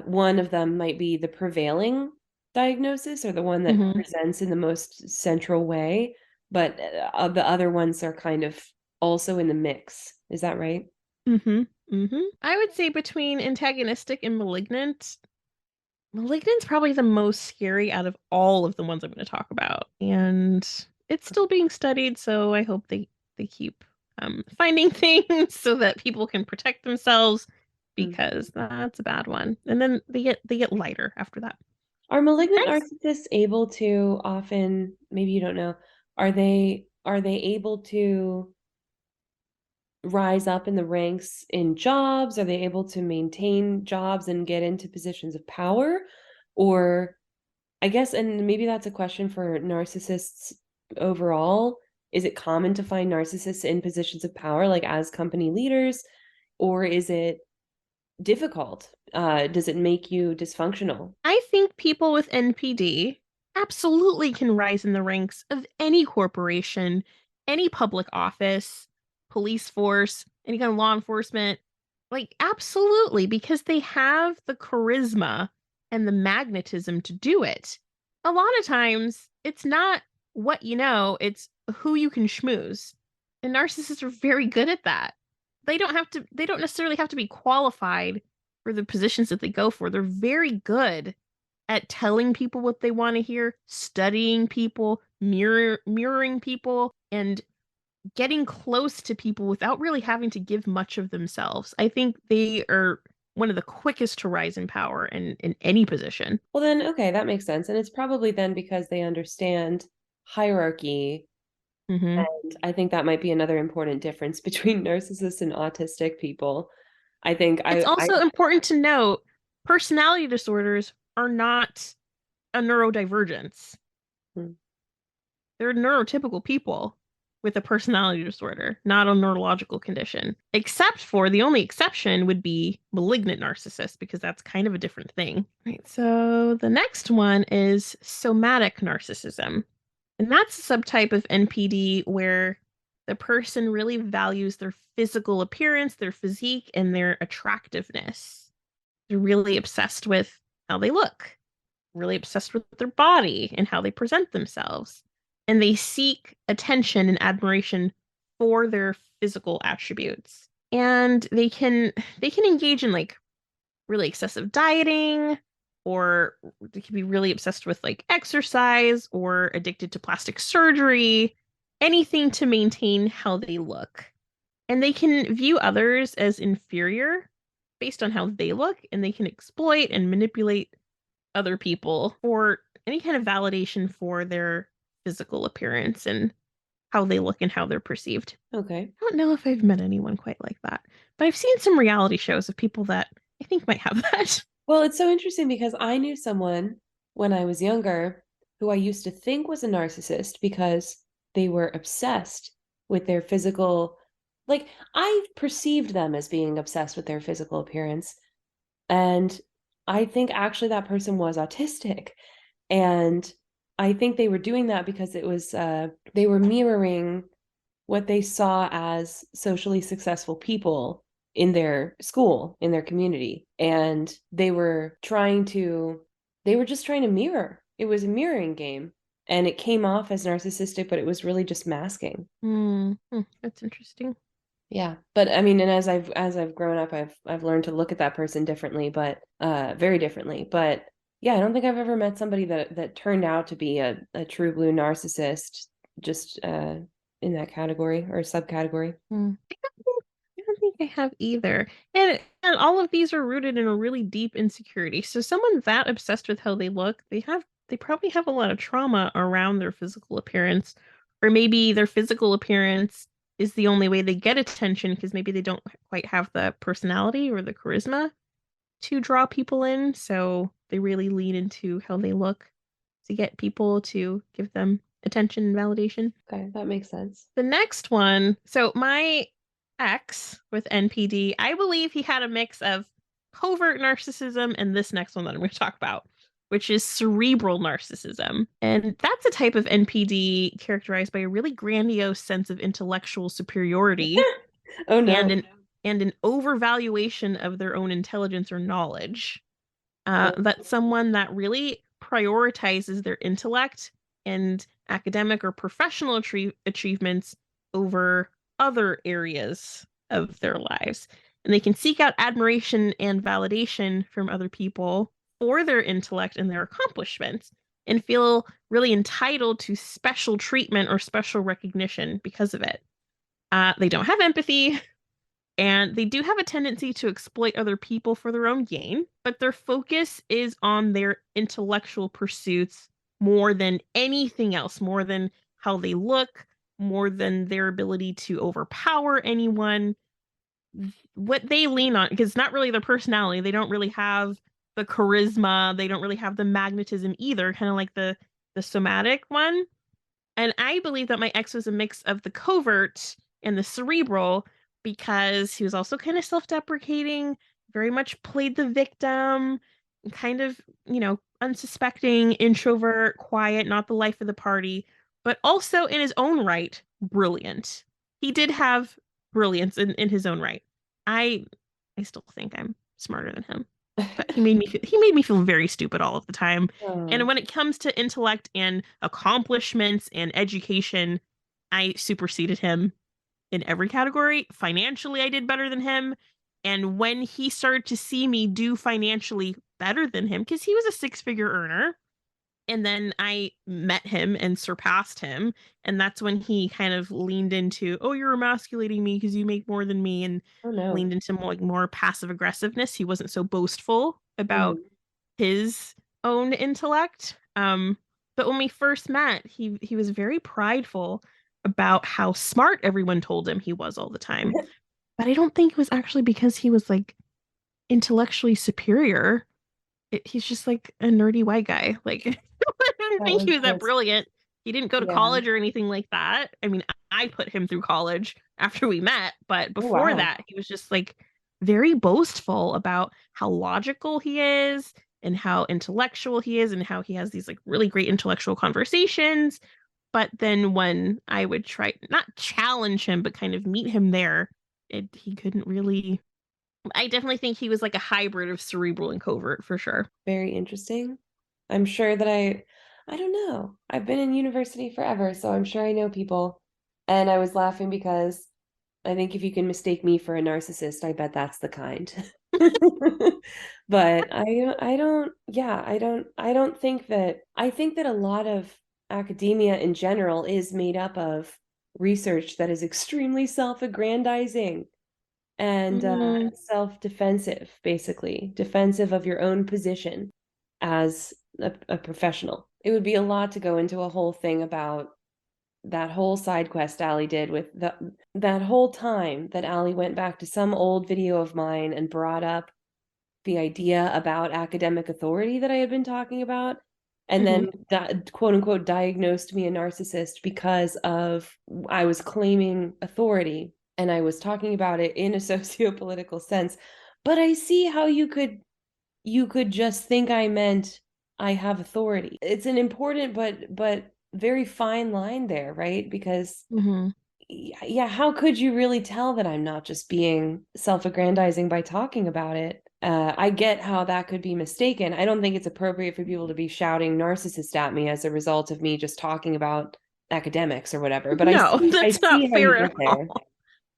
one of them might be the prevailing diagnosis or the one that presents in the most central way, but the other ones are kind of also in the mix. Is that right? I would say between antagonistic and malignant, malignant's probably the most scary out of all of the ones I'm going to talk about, and it's still being studied. So I hope they keep finding things so that people can protect themselves, because that's a bad one. And then they get lighter after that. Are malignant narcissists able to often, maybe you don't know, are they able to rise up in the ranks in jobs? Are they able to maintain jobs and get into positions of power? Or I guess, and maybe that's a question for narcissists overall. Is it common to find narcissists in positions of power, like as company leaders, or is it difficult? Does it make you dysfunctional? I think people with NPD absolutely can rise in the ranks of any corporation, any public office, police force, any kind of law enforcement. Like, absolutely, because they have the charisma and the magnetism to do it. A lot of times, it's not what you know, it's who you can schmooze. And narcissists are very good at that. They don't necessarily have to be qualified for the positions that they go for. They're very good at telling people what they want to hear, studying people, mirroring people, and getting close to people without really having to give much of themselves. I think they are one of the quickest to rise in power in any position. Well, then, okay, that makes sense. And it's probably then because they understand hierarchy. And I think that might be another important difference between narcissists and autistic people. I think It's I also important to note personality disorders are not a neurodivergence. Hmm. They're neurotypical people with a personality disorder, not a neurological condition. Except for the only exception would be malignant narcissists, because that's kind of a different thing. Right. So the next one is somatic narcissism. And that's a subtype of NPD where the person really values their physical appearance, their physique, and their attractiveness. They're really obsessed with how they look, really obsessed with their body and how they present themselves. And they seek attention and admiration for their physical attributes. And they can engage in like really excessive dieting, or they can be really obsessed with like exercise or addicted to plastic surgery, anything to maintain how they look. And they can view others as inferior based on how they look, and they can exploit and manipulate other people for any kind of validation for their physical appearance and how they look and how they're perceived. Okay. I don't know if I've met anyone quite like that, but I've seen some reality shows of people that I think might have that. Well, it's so interesting because I knew someone when I was younger who I used to think was a narcissist because they were obsessed with their physical, like I perceived them as being obsessed with their physical appearance. And I think actually that person was autistic. And I think they were doing that because it was they were mirroring what they saw as socially successful people in their school, in their community. And they were just trying to mirror it was a mirroring game, and it came off as narcissistic, but it was really just masking. That's interesting. Yeah, but I mean, and as I've grown up, I've learned to look at that person differently, but very differently. But yeah, I don't think I've ever met somebody that turned out to be a true blue narcissist, just in that category or subcategory. I don't think I have either. And all of these are rooted in a really deep insecurity. So someone that obsessed with how they look, they probably have a lot of trauma around their physical appearance. Or maybe their physical appearance is the only way they get attention because maybe they don't quite have the personality or the charisma to draw people in. So they really lean into how they look to get people to give them attention and validation. Okay, that makes sense. The next one, so my ex with NPD, I believe he had a mix of covert narcissism and this next one that I'm going to talk about, which is cerebral narcissism. And that's a type of NPD characterized by a really grandiose sense of intellectual superiority Oh no. and an overvaluation of their own intelligence or knowledge. That's someone that really prioritizes their intellect and academic or professional achievements over other areas of their lives. And they can seek out admiration and validation from other people for their intellect and their accomplishments and feel really entitled to special treatment or special recognition because of it. They don't have empathy, and they do have a tendency to exploit other people for their own gain, but their focus is on their intellectual pursuits more than anything else, more than how they look, more than their ability to overpower anyone. What they lean on, because it's not really their personality, they don't really have the charisma, they don't really have the magnetism either, kind of like the somatic one. And I believe that my ex was a mix of the covert and the cerebral because he was also kind of self-deprecating, very much played the victim, kind of, unsuspecting, introvert, quiet, not the life of the party, but also in his own right, brilliant. He did have brilliance in his own right. I I still think I'm smarter than him, but he made me feel very stupid all of the time. And Oh, when it comes to intellect and accomplishments and education, I superseded him in every category. Financially, I did better than him. And when he started to see me do financially better than him, because he was a six-figure earner, and then I met him and surpassed him. And that's when he kind of leaned into, oh, you're emasculating me because you make more than me, and oh no. leaned into more passive aggressiveness. He wasn't so boastful about Mhm. his own intellect. But when we first met, he was very prideful about how smart everyone told him he was all the time. But I don't think it was actually because he was like intellectually superior. He's just like a nerdy white guy. Like I didn't That think was he was that just, brilliant. He didn't go to yeah. college or anything like that. I mean, I put him through college after we met, but Oh before wow. that, he was just like very boastful about how logical he is and how intellectual he is and how he has these like really great intellectual conversations. But then when I would try not challenge him, but kind of meet him there, he couldn't really. I definitely think he was like a hybrid of cerebral and covert for sure. Very interesting. I'm sure that I don't know. I've been in university forever, so I'm sure I know people. And I was laughing because I think if you can mistake me for a narcissist, I bet that's the kind. But yeah, I don't think that, I think that a lot of academia in general is made up of research that is extremely self-aggrandizing and Mm, self-defensive, basically, defensive of your own position as a professional. It would be a lot to go into a whole thing about that whole side quest Allie did with that whole time that Allie went back to some old video of mine and brought up the idea about academic authority that I had been talking about, and hmm then quote unquote diagnosed me a narcissist because of I was claiming authority and I was talking about it in a socio-political sense. But I see how you could just think I meant I have authority. It's an important but very fine line there, right? Because hmm yeah, how could you really tell that I'm not just being self-aggrandizing by talking about it? I get how that could be mistaken. I don't think it's appropriate for people to be shouting narcissist at me as a result of me just talking about academics or whatever. But No, I that's not see how you fair get at there. all.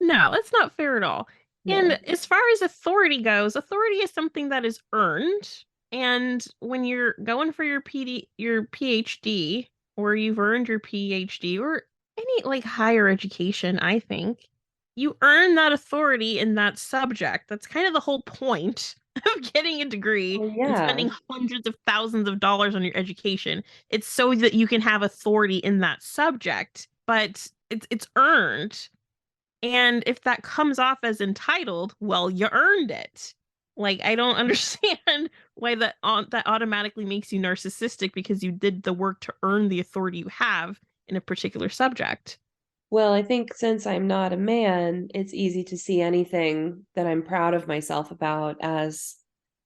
No, that's not fair at all. No. And as far as authority goes, authority is something that is earned. And when you're going for your PhD, or you've earned your PhD, or any like higher education, I think, you earn that authority in that subject. That's kind of the whole point of getting a degree Well, and yeah. spending hundreds of thousands of dollars on your education. It's so that you can have authority in that subject, but it's earned. And if that comes off as entitled, well, you earned it. Like, I don't understand why that automatically makes you narcissistic because you did the work to earn the authority you have in a particular subject. Well, I think since I'm not a man, it's easy to see anything that I'm proud of myself about as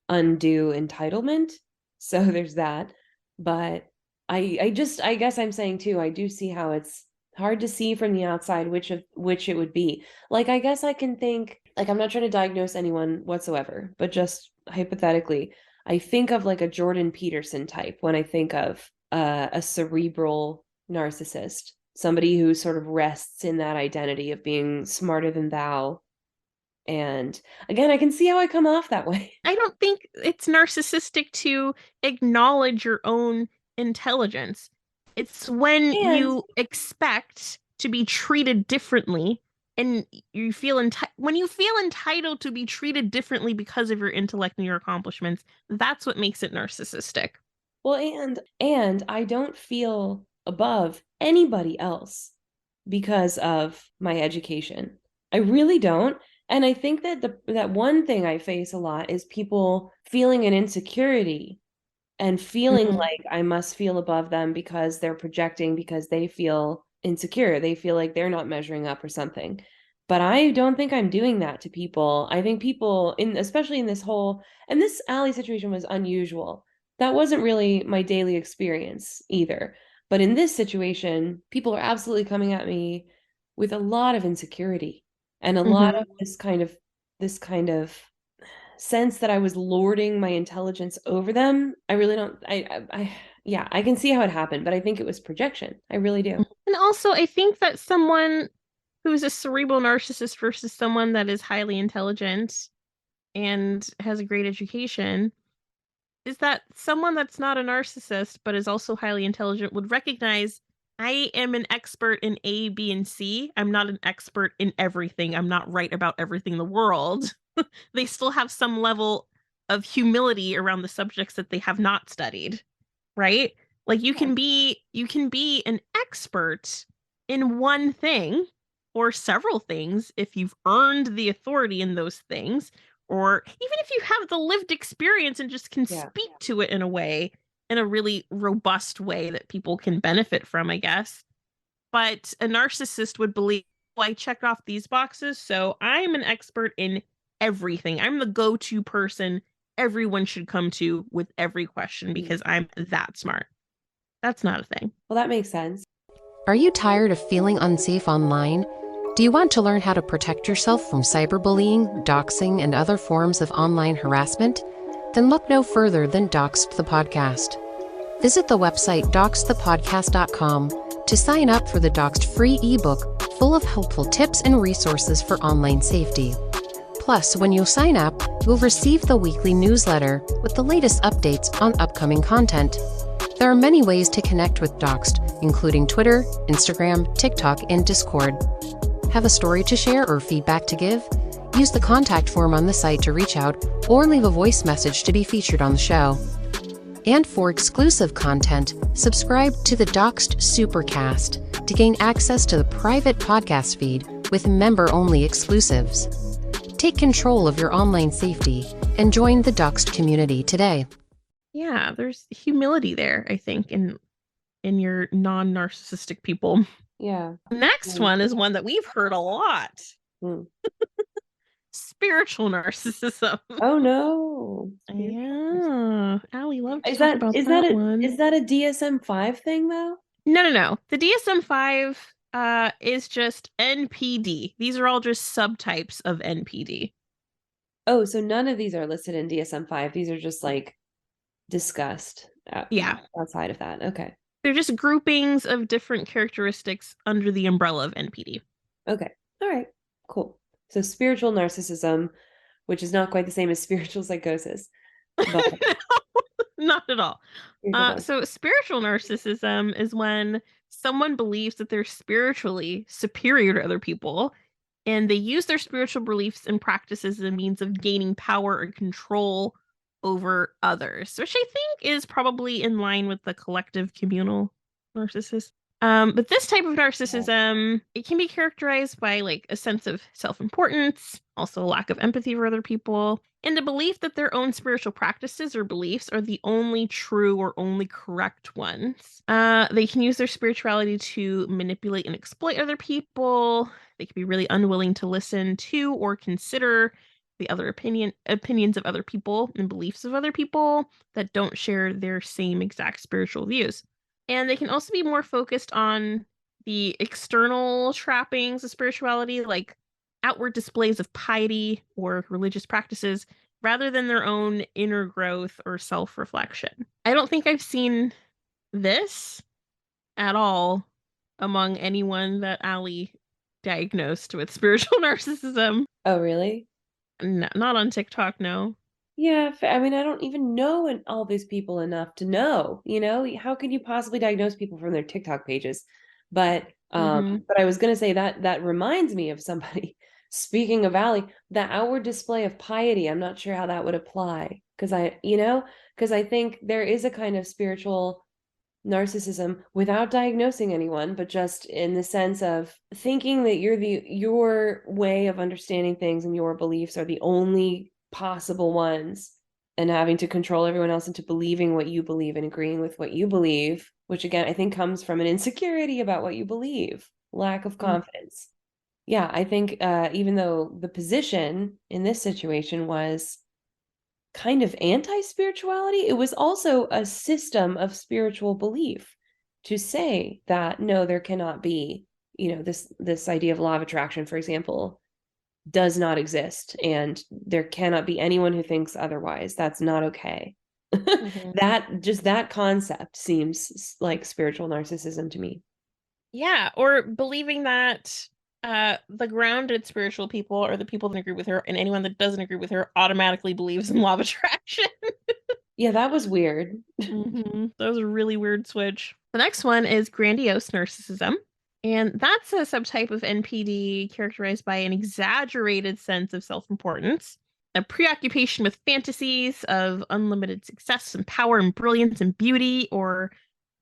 undue entitlement. So there's that. But I guess I'm saying too, I do see how it's hard to see from the outside which it would be. Like I guess I can think, like I'm not trying to diagnose anyone whatsoever, but just hypothetically, I think of like a Jordan Peterson type when I think of a cerebral narcissist, somebody who sort of rests in that identity of being smarter than thou. And again, I can see how I come off that way. I don't think it's narcissistic to acknowledge your own intelligence. It's when And you expect to be treated differently and when you feel entitled to be treated differently because of your intellect and your accomplishments, that's what makes it narcissistic. well, and I don't feel above anybody else because of my education. I really don't. And I think that that one thing I face a lot is people feeling an insecurity and feeling Mhm. like I must feel above them because they're projecting because they feel insecure. They feel like they're not measuring up or something. But I don't think I'm doing that to people. I think people in especially in this whole and this alley situation was unusual. That wasn't really my daily experience either. But in this situation, people are absolutely coming at me with a lot of insecurity and a lot Mhm. of this kind of sense that I was lording my intelligence over them. I really don't yeah, I can see how it happened, but I think it was projection. I really do. And also, I think that someone who's a cerebral narcissist versus someone that is highly intelligent and has a great education is that someone that's not a narcissist but is also highly intelligent would recognize I am an expert in A, B, and C. I'm not an expert in everything. I'm not right about everything in the world. They still have some level of humility around the subjects that they have not studied, right? Like you can be an expert in one thing or several things if you've earned the authority in those things, or even if you have the lived experience and just can Yeah. speak to it in a way, in a really robust way that people can benefit from, I guess. But a narcissist would believe, well, I checked off these boxes, so I'm an expert in everything. I'm the go-to person everyone should come to with every question because I'm that smart. That's not a thing. Well, that makes sense. Are you tired of feeling unsafe online? Do you want to learn how to protect yourself from cyberbullying, doxing, and other forms of online harassment? Then look no further than Doxxed the Podcast. Visit the website doxedthepodcast.com to sign up for the Doxxed free ebook full of helpful tips and resources for online safety. Plus, when you sign up, you'll receive the weekly newsletter with the latest updates on upcoming content. There are many ways to connect with Doxxed, including Twitter, Instagram, TikTok, and Discord. Have a story to share or feedback to give? Use the contact form on the site to reach out or leave a voice message to be featured on the show. And for exclusive content, subscribe to the Doxxed Supercast to gain access to the private podcast feed with member-only exclusives. Take control of your online safety and join the Doxxed community today. Yeah, there's humility there, I think, in your non-narcissistic people. Yeah. Next one is one that we've heard a lot. Mm. Spiritual narcissism. Oh no. Yeah. Allie loved to Is talk that about is that that a one. is that a DSM-5 thing though? No. The DSM-5 is just NPD. These are all just subtypes of NPD. Oh, so none of these are listed in DSM-5. These are just like discussed outside of that. Okay. They're just groupings of different characteristics under the umbrella of NPD. Okay. All right. Cool. So spiritual narcissism, which is not quite the same as spiritual psychosis, but not at all. So spiritual narcissism is when someone believes that they're spiritually superior to other people, and they use their spiritual beliefs and practices as a means of gaining power or control over others, which I think is probably in line with the collective communal narcissist. But this type of narcissism, it can be characterized by like a sense of self-importance, also a lack of empathy for other people, and a belief that their own spiritual practices or beliefs are the only true or only correct ones. They can use their spirituality to manipulate and exploit other people. They can be really unwilling to listen to or consider the other opinions of other people and beliefs of other people that don't share their same exact spiritual views. And they can also be more focused on the external trappings of spirituality, like outward displays of piety or religious practices, rather than their own inner growth or self-reflection. I don't think I've seen this at all among anyone that Allie diagnosed with spiritual narcissism. Oh, really? Not on TikTok, no. Yeah, I mean, I don't even know all these people enough to know, how could you possibly diagnose people from their TikTok pages? But but I was going to say that reminds me of somebody. Speaking of Allie, the outward display of piety, I'm not sure how that would apply because I think there is a kind of spiritual narcissism without diagnosing anyone, but just in the sense of thinking that your way of understanding things and your beliefs are the only possible ones, and having to control everyone else into believing what you believe and agreeing with what you believe, which again I think comes from an insecurity about what you believe, lack of confidence. Yeah, I think even though the position in this situation was kind of anti-spirituality, it was also a system of spiritual belief to say that no, there cannot be, this idea of law of attraction, for example, does not exist, and there cannot be anyone who thinks otherwise. That's not okay. That concept seems like spiritual narcissism to me. Yeah, or believing that the grounded spiritual people are the people that agree with her, and anyone that doesn't agree with her automatically believes in law of attraction. Yeah, that was weird. That was a really weird switch. The next one is grandiose narcissism. And that's a subtype of NPD characterized by an exaggerated sense of self-importance, a preoccupation with fantasies of unlimited success and power and brilliance and beauty or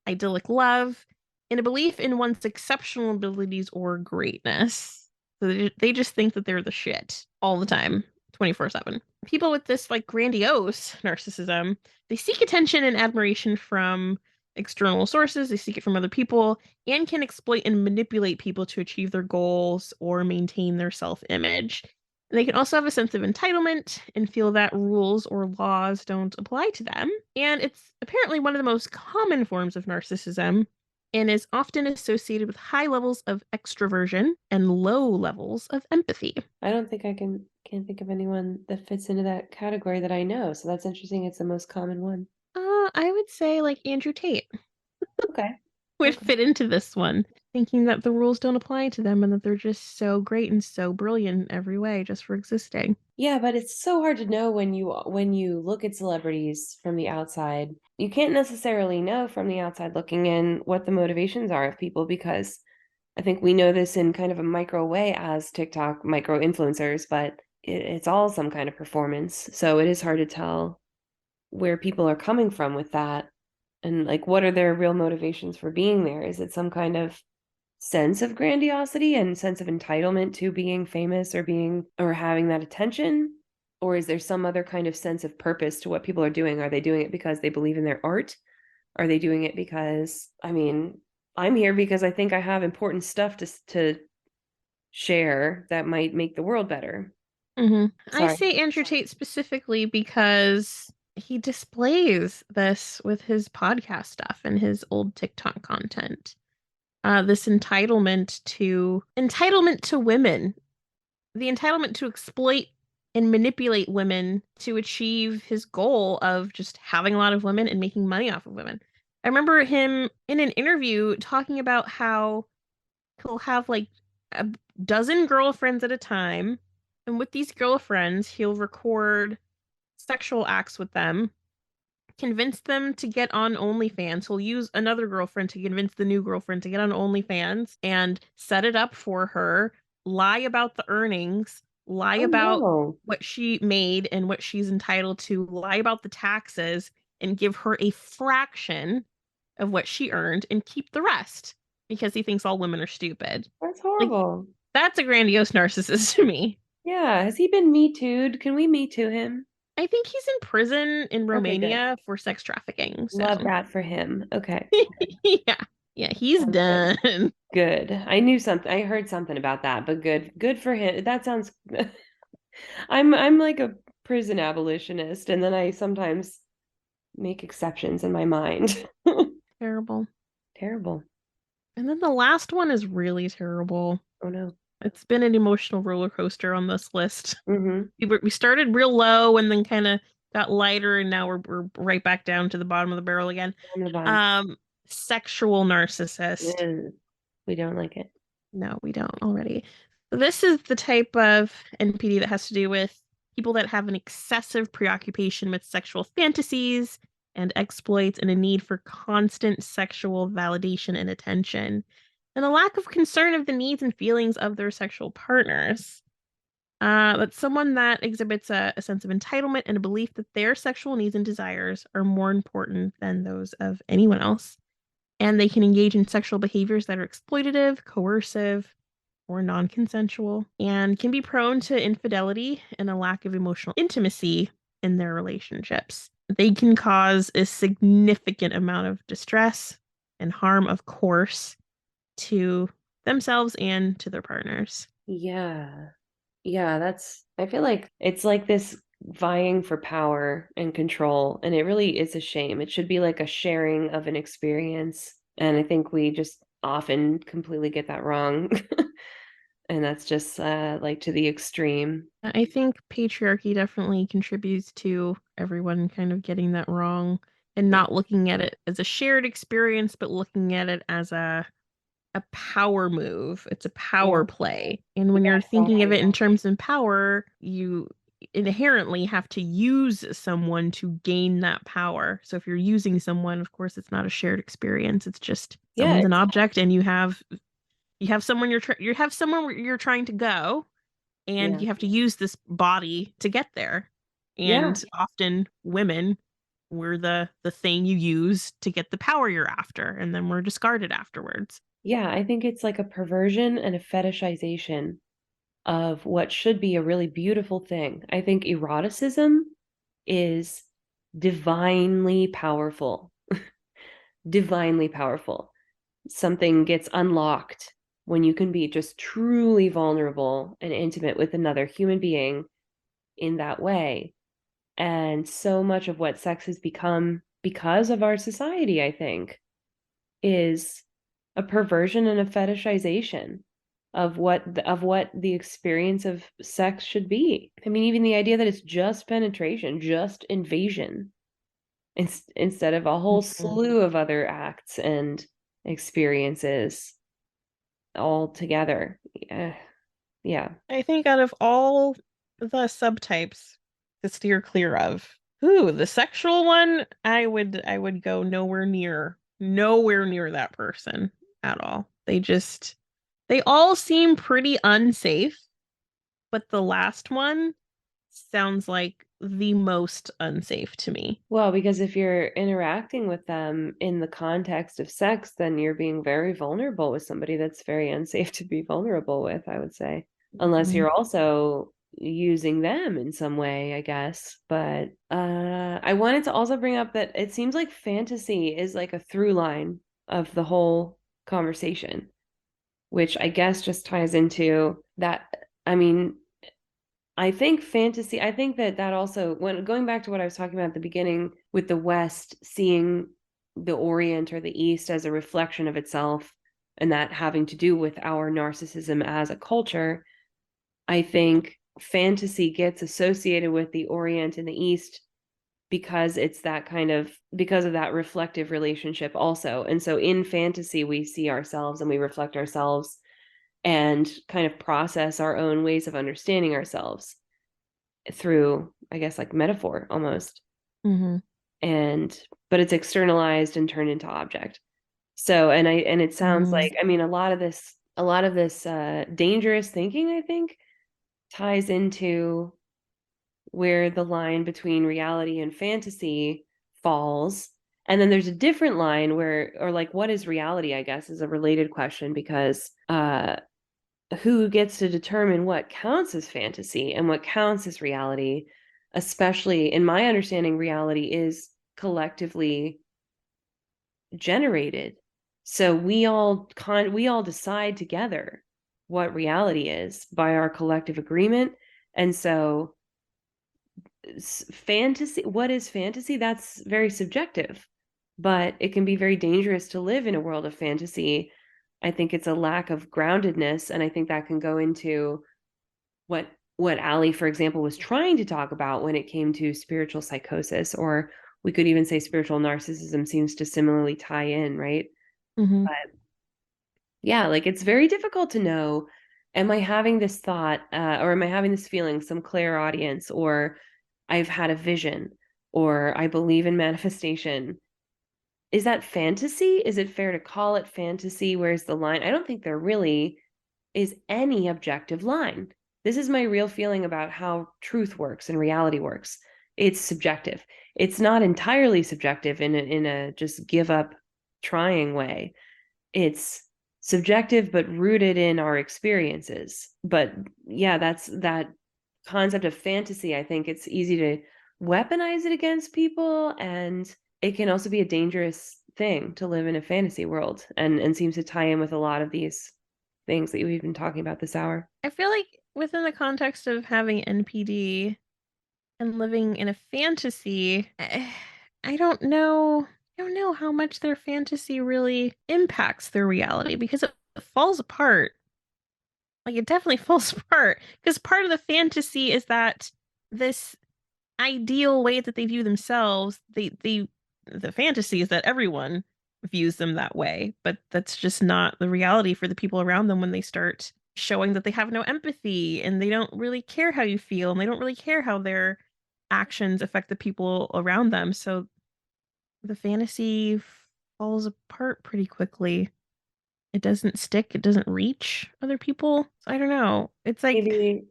idyllic love, and a belief in one's exceptional abilities or greatness. So they just think that they're the shit all the time, 24/7. People with this like grandiose narcissism, they seek attention and admiration from external sources, they seek it from other people, and can exploit and manipulate people to achieve their goals or maintain their self-image. And they can also have a sense of entitlement and feel that rules or laws don't apply to them. And it's apparently one of the most common forms of narcissism and is often associated with high levels of extroversion and low levels of empathy. I don't think can't think of anyone that fits into that category that I know. So that's interesting. It's the most common one. I would say like Andrew Tate. Okay. Would fit into this one, thinking that the rules don't apply to them and that they're just so great and so brilliant in every way just for existing. Yeah, but it's so hard to know when you look at celebrities from the outside. You can't necessarily know from the outside looking in what the motivations are of people, because I think we know this in kind of a micro way as TikTok micro influencers, but it's all some kind of performance. So it is hard to tell where people are coming from with that, and like what are their real motivations for being there. Is it some kind of sense of grandiosity and sense of entitlement to being famous or having that attention, or is there some other kind of sense of purpose to what people are doing? Are they doing it because they believe in their art? Are they doing it because, I mean, I'm here because I think I have important stuff to share that might make the world better? I say Andrew Tate specifically because he displays this with his podcast stuff and his old TikTok content. This entitlement to women, the entitlement to exploit and manipulate women to achieve his goal of just having a lot of women and making money off of women. I remember him in an interview talking about how he'll have like a dozen girlfriends at a time. And with these girlfriends, he'll record sexual acts with them, convince them to get on OnlyFans. He'll use another girlfriend to convince the new girlfriend to get on OnlyFans and set it up for her, lie about the earnings, lie Oh, about no. what she made and what she's entitled to, lie about the taxes, and give her a fraction of what she earned and keep the rest because he thinks all women are stupid. That's Like, horrible. that's a grandiose narcissist to me. Yeah. Has he been Me Too'd? Can we Me Too him? I think he's in prison in Okay, good. Romania for sex trafficking. So Love that for him. Okay. yeah. Yeah, he's Sounds done. Good. I knew something. I heard something about that, but good. Good for him. That sounds I'm like a prison abolitionist, and then I sometimes make exceptions in my mind. Terrible. Terrible. And then the last one is really terrible. Oh no. It's been an emotional roller coaster on this list. Mm-hmm. We started real low and then kind of got lighter, and now we're right back down to the bottom of the barrel again. Sexual narcissist. We don't like it. No, we don't already. This is the type of NPD that has to do with people that have an excessive preoccupation with sexual fantasies and exploits and a need for constant sexual validation and attention, and a lack of concern of the needs and feelings of their sexual partners. But someone that exhibits a sense of entitlement and a belief that their sexual needs and desires are more important than those of anyone else. And they can engage in sexual behaviors that are exploitative, coercive, or non-consensual, and can be prone to infidelity and a lack of emotional intimacy in their relationships. They can cause a significant amount of distress and harm, of course, to themselves and to their partners. Yeah. Yeah, I feel like it's like this vying for power and control, and it really is a shame. It should be like a sharing of an experience, and I think we just often completely get that wrong. And that's just like to the extreme. I think patriarchy definitely contributes to everyone kind of getting that wrong and not looking at it as a shared experience, but looking at it as a power move. It's a power play. And when you're thinking of it in terms of power, you inherently have to use someone to gain that power. So if you're using someone, of course, it's not a shared experience. It's just someone's an object, and you have someone you're trying to go, and you have to use this body to get there. And often women, we're the thing you use to get the power you're after, and then we're discarded afterwards. Yeah, I think it's like a perversion and a fetishization of what should be a really beautiful thing. I think eroticism is divinely powerful. Divinely powerful. Something gets unlocked when you can be just truly vulnerable and intimate with another human being in that way. And so much of what sex has become because of our society, I think, is a perversion and a fetishization of what the experience of sex should be. I mean, even the idea that it's just penetration, just invasion, instead of a whole slew of other acts and experiences all together. Yeah. I think out of all the subtypes to steer clear of, the sexual one, I would go nowhere near that person at all. They all seem pretty unsafe, but the last one sounds like the most unsafe to me. Well, because if you're interacting with them in the context of sex, then you're being very vulnerable with somebody that's very unsafe to be vulnerable with, I would say. Unless you're also using them in some way, I guess. But I wanted to also bring up that it seems like fantasy is like a through line of the whole conversation, which I guess just ties into that. I mean, I think that also, when going back to what I was talking about at the beginning with the West seeing the Orient or the East as a reflection of itself, and that having to do with our narcissism as a culture, I think fantasy gets associated with the Orient and the East because it's that because of that reflective relationship also. And so in fantasy, we see ourselves and we reflect ourselves and kind of process our own ways of understanding ourselves through, I guess, like metaphor almost. Mm-hmm. But it's externalized and turned into object. So, and it sounds like, I mean, a lot of this dangerous thinking, I think, ties into where the line between reality and fantasy falls. And then there's a different line what is reality, I guess, is a related question, because who gets to determine what counts as fantasy and what counts as reality? Especially in my understanding, reality is collectively generated. So we all decide together what reality is by our collective agreement. And so fantasy, what is fantasy? That's very subjective, but it can be very dangerous to live in a world of fantasy. I think it's a lack of groundedness, and I think that can go into what Ali, for example, was trying to talk about when it came to spiritual psychosis, or we could even say spiritual narcissism seems to similarly tie in, right? Mm-hmm. But yeah, like it's very difficult to know, am I having this thought, or am I having this feeling, some clairaudience, or I've had a vision, or I believe in manifestation. Is that fantasy? Is it fair to call it fantasy? Where's the line? I don't think there really is any objective line. This is my real feeling about how truth works and reality works. It's subjective. It's not entirely subjective in a just give up trying way. It's subjective but rooted in our experiences. But yeah, that's that concept of fantasy. I think it's easy to weaponize it against people, and it can also be a dangerous thing to live in a fantasy world, and seems to tie in with a lot of these things that we've been talking about this hour. I feel like within the context of having NPD and living in a fantasy, I don't know. I don't know how much their fantasy really impacts their reality, because it falls apart. Like, it definitely falls apart, because part of the fantasy is that this ideal way that they view themselves, the fantasy is that everyone views them that way, but that's just not the reality for the people around them when they start showing that they have no empathy and they don't really care how you feel and they don't really care how their actions affect the people around them. So the fantasy falls apart pretty quickly. It doesn't stick, it doesn't reach other people. So I don't know. It's like, Maybe,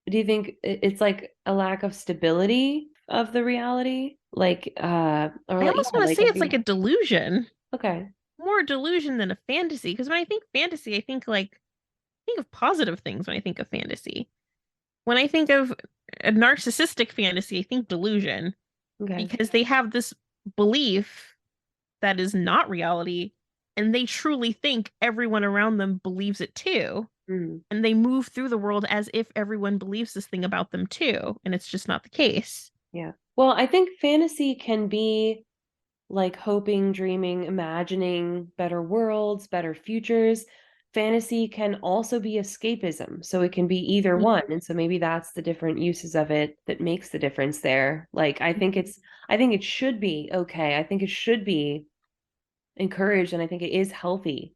do you think it's like a lack of stability of the reality? Like, or I like, almost yeah, want to like say it's like a delusion. okay. More delusion than a fantasy, because when I think fantasy, I think of positive things when I think of fantasy. When I think of a narcissistic fantasy, I think delusion, Okay. because they have this belief that is not reality, and they truly think everyone around them believes it too. Mm, And they move through the world as if everyone believes this thing about them too, and it's just not the case. yeah. Well, I think fantasy can be like hoping, dreaming, imagining better worlds, better futures. Fantasy can also be escapism. So it can be either one. And so maybe that's the different uses of it that makes the difference there. Like, I think it should be okay. I think it should be encouraged. And I think it is healthy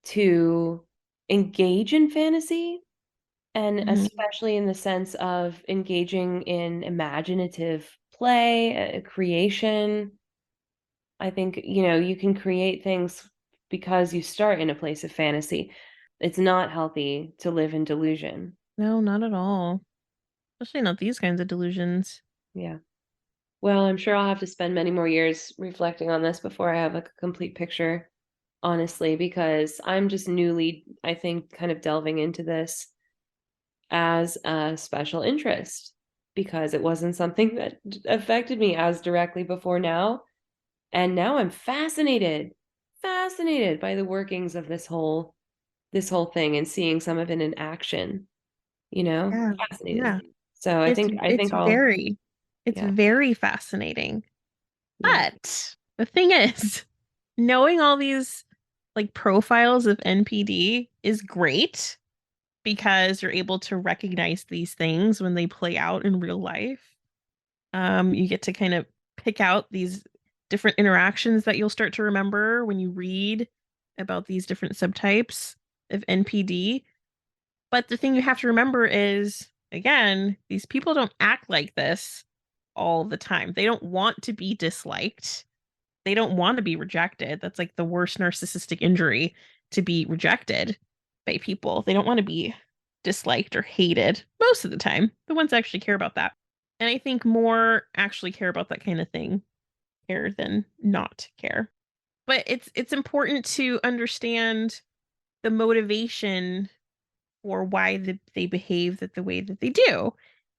to engage in fantasy. And Mhm. especially in the sense of engaging in imaginative play, creation. I think, you can create things because you start in a place of fantasy. It's not healthy to live in delusion. No, not at all. Especially not these kinds of delusions. Yeah. Well, I'm sure I'll have to spend many more years reflecting on this before I have like a complete picture, honestly, because I'm just newly, I think, kind of delving into this as a special interest, because it wasn't something that affected me as directly before now. And now I'm fascinated by the workings of this whole thing and seeing some of it in action, Yeah. fascinated. Yeah. So I It's think it's I'll, very it's yeah, very fascinating. yeah. But the thing is, knowing all these like profiles of NPD is great, because you're able to recognize these things when they play out in real life. You get to kind of pick out these different interactions that you'll start to remember when you read about these different subtypes of NPD. But the thing you have to remember is, again, these people don't act like this all the time. They don't want to be disliked. They don't want to be rejected. That's like the worst narcissistic injury, to be rejected by people. They don't want to be disliked or hated most of the time. The ones that actually care about that. And I think more actually care about that kind of thing, care than not care. But it's important to understand the motivation for why they behave the way that they do.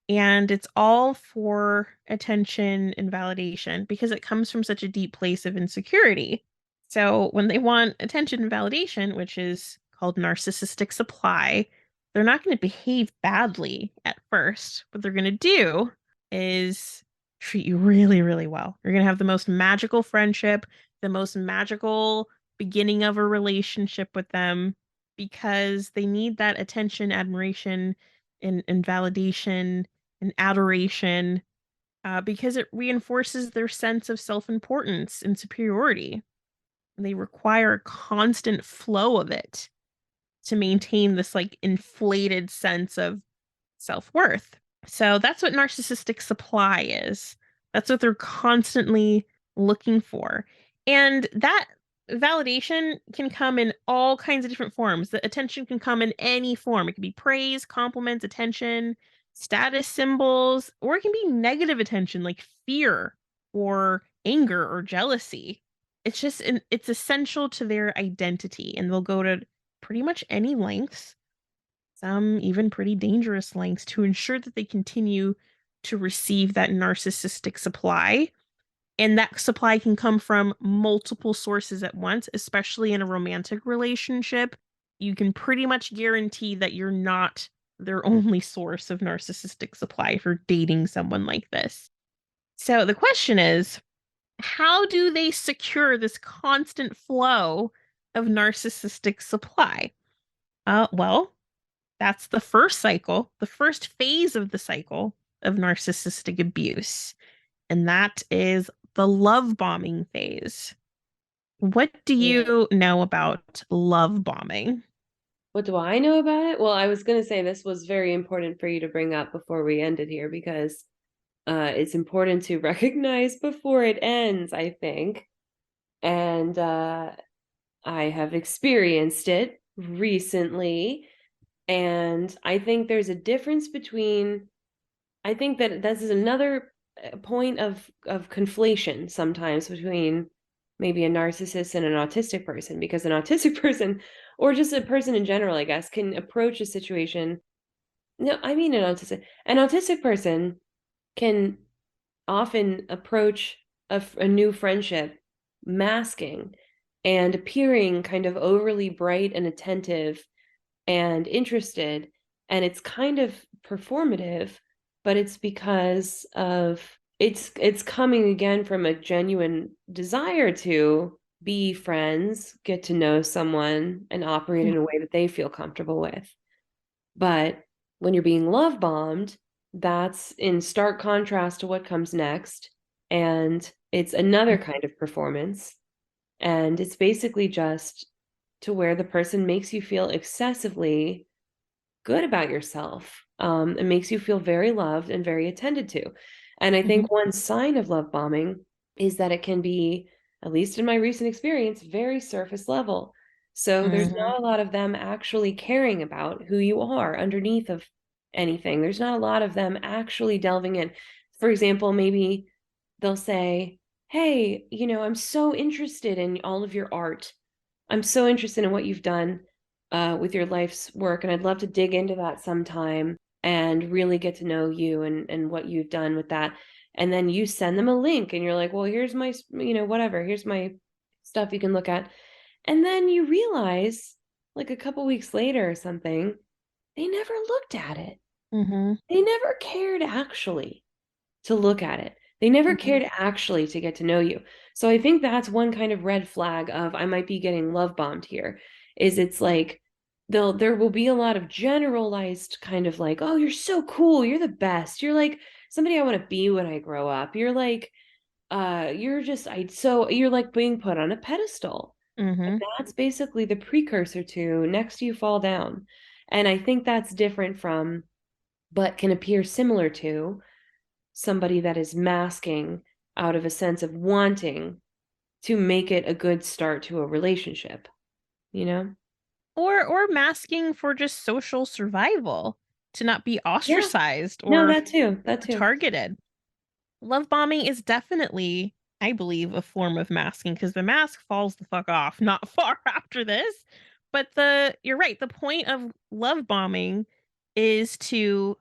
And it's all for attention and validation because it comes from such a deep place of insecurity. So when they want attention and validation, which is called narcissistic supply, they're not going to behave badly at first. What they're going to do is treat you really, really well. You're going to have the most magical friendship, the most magical beginning of a relationship with them because they need that attention, admiration, and validation and adoration because it reinforces their sense of self-importance and superiority. And they require a constant flow of it to maintain this like inflated sense of self-worth. So that's what narcissistic supply is. That's what they're constantly looking for. And that validation can come in all kinds of different forms. The attention can come in any form. It can be praise, compliments, attention, status symbols, or it can be negative attention like fear or anger or jealousy. It's just it's essential to their identity, and they'll go to pretty much any lengths, some even pretty dangerous lengths, to ensure that they continue to receive that narcissistic supply. And that supply can come from multiple sources at once, especially in a romantic relationship. You can pretty much guarantee that you're not their only source of narcissistic supply if you're dating someone like this. So the question is, how do they secure this constant flow of narcissistic supply? Well, that's the first cycle, the first phase of the cycle of narcissistic abuse. And that is the love bombing phase. What do you know about love bombing? What do I know about it? Well, I was going to say this was very important for you to bring up before we ended here because it's important to recognize before it ends, I think. And I have experienced it recently. And I think there's a difference between, I think that this is another point of conflation sometimes between maybe a narcissist and an autistic person, because an autistic person, or just a person in general, I guess, can approach a situation. No, I mean an autistic person can often approach a new friendship masking and appearing kind of overly bright and attentive and interested, and it's kind of performative, but it's because of it's coming again from a genuine desire to be friends, get to know someone, and operate in a way that they feel comfortable with. But when you're being love bombed, that's in stark contrast to what comes next, and it's another kind of performance, and it's basically just to where the person makes you feel excessively good about yourself. It makes you feel very loved and very attended to. And I think one sign of love bombing is that it can be, at least in my recent experience, very surface level. So there's not a lot of them actually caring about who you are underneath of anything. There's not a lot of them actually delving in. For example, maybe they'll say, hey, I'm so interested in all of your art. I'm so interested in what you've done with your life's work, and I'd love to dig into that sometime and really get to know you and what you've done with that. And then you send them a link and you're like, well, here's my, whatever, here's my stuff you can look at. And then you realize, like a couple weeks later or something, they never looked at it. They never cared actually to look at it. They never cared actually to get to know you. So I think that's one kind of red flag of I might be getting love bombed here, is it's like there will be a lot of generalized kind of like, oh, you're so cool, you're the best, you're like somebody I want to be when I grow up, you're like you're like being put on a pedestal. And that's basically the precursor to next you fall down. And I think that's different from, but can appear similar to somebody that is masking out of a sense of wanting to make it a good start to a relationship, you know? Or masking for just social survival, to not be ostracized No, or that too. targeted. Love bombing is definitely, I believe, a form of masking, because the mask falls the fuck off not far after this. But you're right, the point of love bombing is to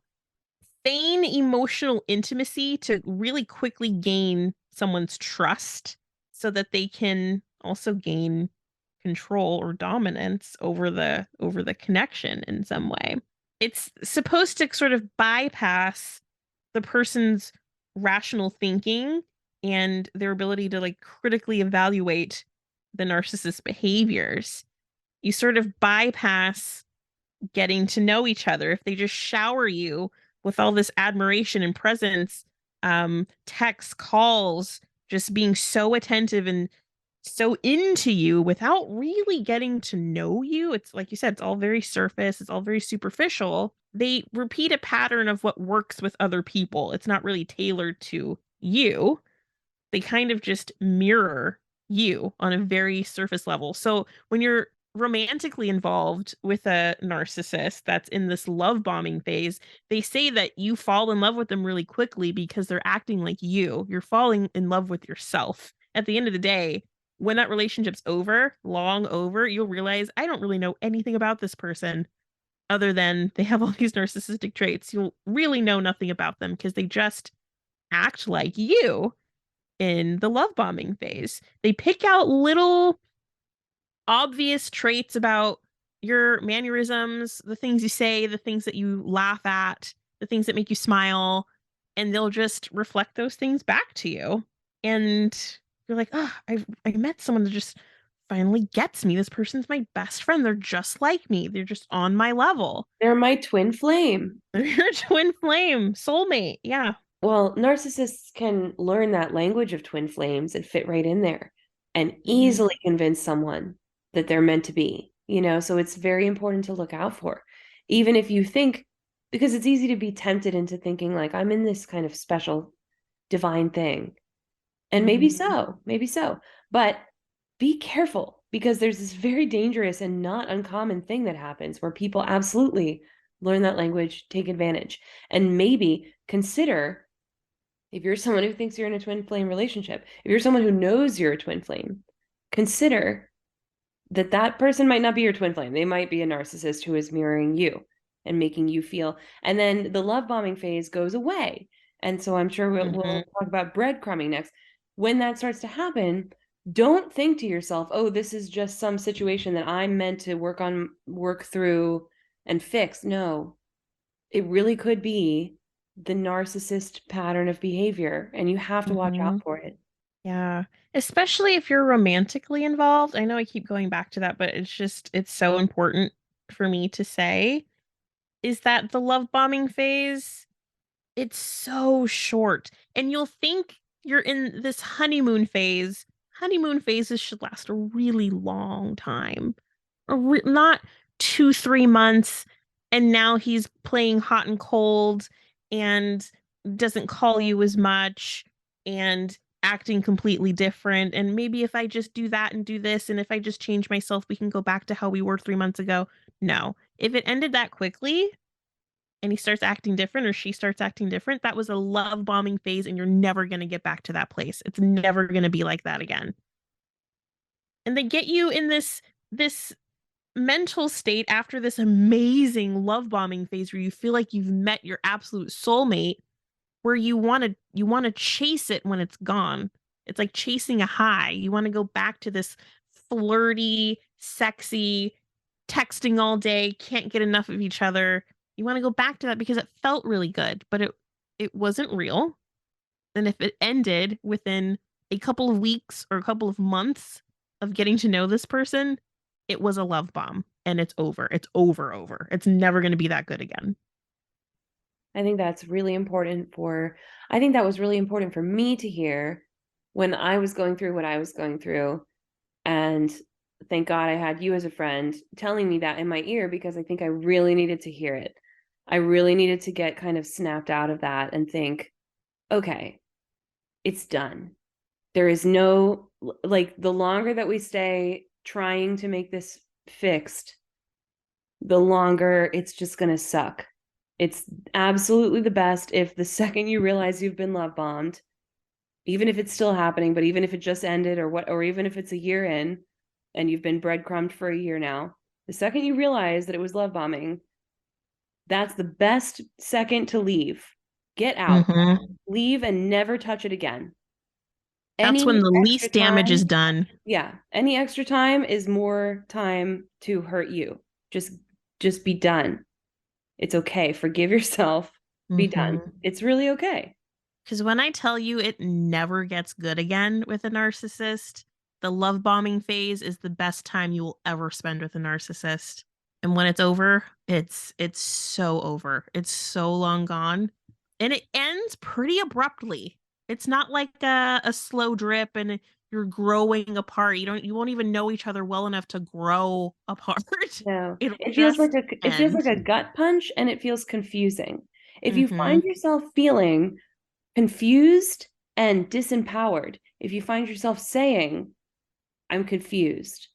feign emotional intimacy to really quickly gain someone's trust so that they can also gain control or dominance over the connection in some way. It's supposed to sort of bypass the person's rational thinking and their ability to like critically evaluate the narcissist's behaviors. You sort of bypass getting to know each other if they just shower you with all this admiration and presence, texts, calls, just being so attentive and so into you without really getting to know you. It's like you said, it's all very surface, it's all very superficial. They repeat a pattern of what works with other people. It's not really tailored to you. They kind of just mirror you on a very surface level. So when you're romantically involved with a narcissist that's in this love bombing phase, they say that you fall in love with them really quickly because they're acting like you. You're falling in love with yourself. At the end of the day, when that relationship's over, long over, you'll realize I don't really know anything about this person other than they have all these narcissistic traits. You'll really know nothing about them because they just act like you in the love bombing phase. They pick out little obvious traits about your mannerisms, the things you say, the things that you laugh at, the things that make you smile, and they'll just reflect those things back to you. And you're like, oh, I met someone that just finally gets me. This person's my best friend. They're just like me. They're just on my level. They're my twin flame. They're your twin flame, soulmate. Yeah. Well, narcissists can learn that language of twin flames and fit right in there and easily convince someone that they're meant to be, so it's very important to look out for. Even if you think, because it's easy to be tempted into thinking like, I'm in this kind of special divine thing. And maybe so, but be careful, because there's this very dangerous and not uncommon thing that happens where people absolutely learn that language, take advantage, and maybe consider, if you're someone who thinks you're in a twin flame relationship, if you're someone who knows you're a twin flame, consider that person might not be your twin flame. They might be a narcissist who is mirroring you and making you feel. And then the love bombing phase goes away. And so I'm sure we'll talk about breadcrumbing next. When that starts to happen, don't think to yourself, oh, this is just some situation that I'm meant to work through and fix. No, it really could be the narcissist pattern of behavior, and you have to watch out for it. Yeah. Especially if you're romantically involved. I know I keep going back to that, but it's so important for me to say, is that the love bombing phase, it's so short. And you'll think you're in this honeymoon phase. Honeymoon phases should last a really long time. Not 2-3 months, and now he's playing hot and cold and doesn't call you as much and acting completely different. And maybe if I just do that and do this, and if I just change myself, we can go back to how we were 3 months ago. No. If it ended that quickly and he starts acting different or she starts acting different, that was a love bombing phase, and you're never going to get back to that place. It's never going to be like that again. And they get you in this mental state after this amazing love bombing phase where you feel like you've met your absolute soulmate, where you want to chase it when it's gone. It's like chasing a high. You want to go back to this flirty, sexy, texting all day, can't get enough of each other. You want to go back to that because it felt really good, but it wasn't real. And if it ended within a couple of weeks or a couple of months of getting to know this person, it was a love bomb. and it's over. It's over. It's never going to be that good again. I think that's really important I think that was really important for me to hear when I was going through what I was going through. And thank God I had you as a friend telling me that in my ear, because I think I really needed to hear it. I really needed to get kind of snapped out of that and think, okay, it's done. There is no, like, the longer that we stay trying to make this fixed, the longer it's just going to suck. It's absolutely the best if the second you realize you've been love bombed, even if it's still happening, but even if it just ended or even if it's a year in and you've been breadcrumbed for a year now, the second you realize that it was love bombing, that's the best second to leave. Get out, leave and never touch it again. That's when the least damage is done. Yeah. Any extra time is more time to hurt you. Just be done. It's okay. Forgive yourself. Be done. It's really okay. Because when I tell you it never gets good again with a narcissist, the love bombing phase is the best time you will ever spend with a narcissist. And when it's over, it's so over. It's so long gone. And it ends pretty abruptly. It's not like a slow drip and you're growing apart. You won't even know each other well enough to grow apart. No. It feels like a gut punch, and it feels confusing. If you find yourself feeling confused and disempowered, if you find yourself saying, I'm confused,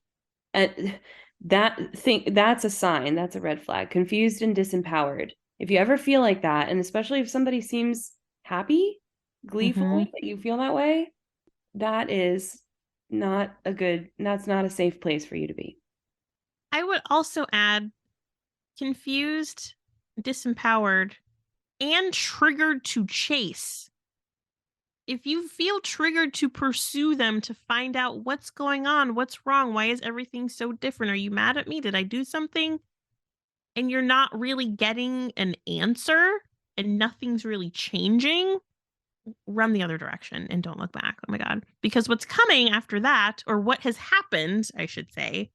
and that's a sign, that's a red flag. Confused and disempowered. If you ever feel like that, and especially if somebody seems happy, gleeful that you feel that way, that's not a safe place for you to be. I would also add confused, disempowered, and triggered to chase. If you feel triggered to pursue them, to find out what's going on, what's wrong, why is everything so different? Are you mad at me? Did I do something? And you're not really getting an answer and nothing's really changing, run the other direction and don't look back. Oh my God. Because what's coming after that, or what has happened, I should say,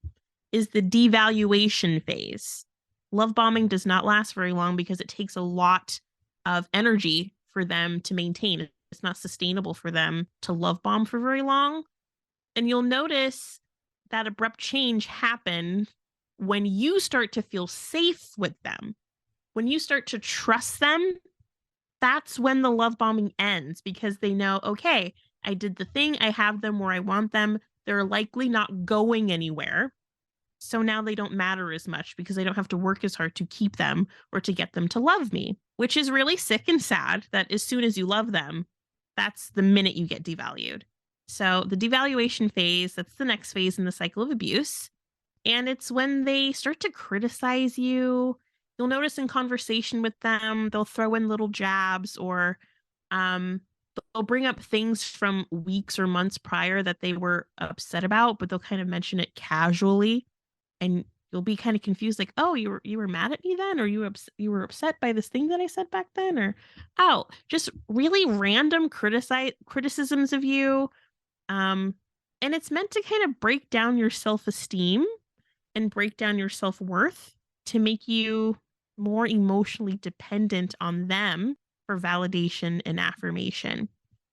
is the devaluation phase. Love bombing does not last very long because it takes a lot of energy for them to maintain. It's not sustainable for them to love bomb for very long. And you'll notice that abrupt change happen when you start to feel safe with them. When you start to trust them, that's when the love bombing ends, because they know, okay, I did the thing, I have them where I want them, they're likely not going anywhere. So now they don't matter as much because I don't have to work as hard to keep them or to get them to love me, which is really sick and sad that as soon as you love them, that's the minute you get devalued. So the devaluation phase, that's the next phase in the cycle of abuse. And it's when they start to criticize you. You'll notice in conversation with them, they'll throw in little jabs, or they'll bring up things from weeks or months prior that they were upset about, but they'll kind of mention it casually. And you'll be kind of confused, like, oh, you were mad at me then, or you were upset by this thing that I said back then, or oh, just really random criticisms of you. And it's meant to kind of break down your self-esteem and break down your self-worth to make you more emotionally dependent on them for validation and affirmation.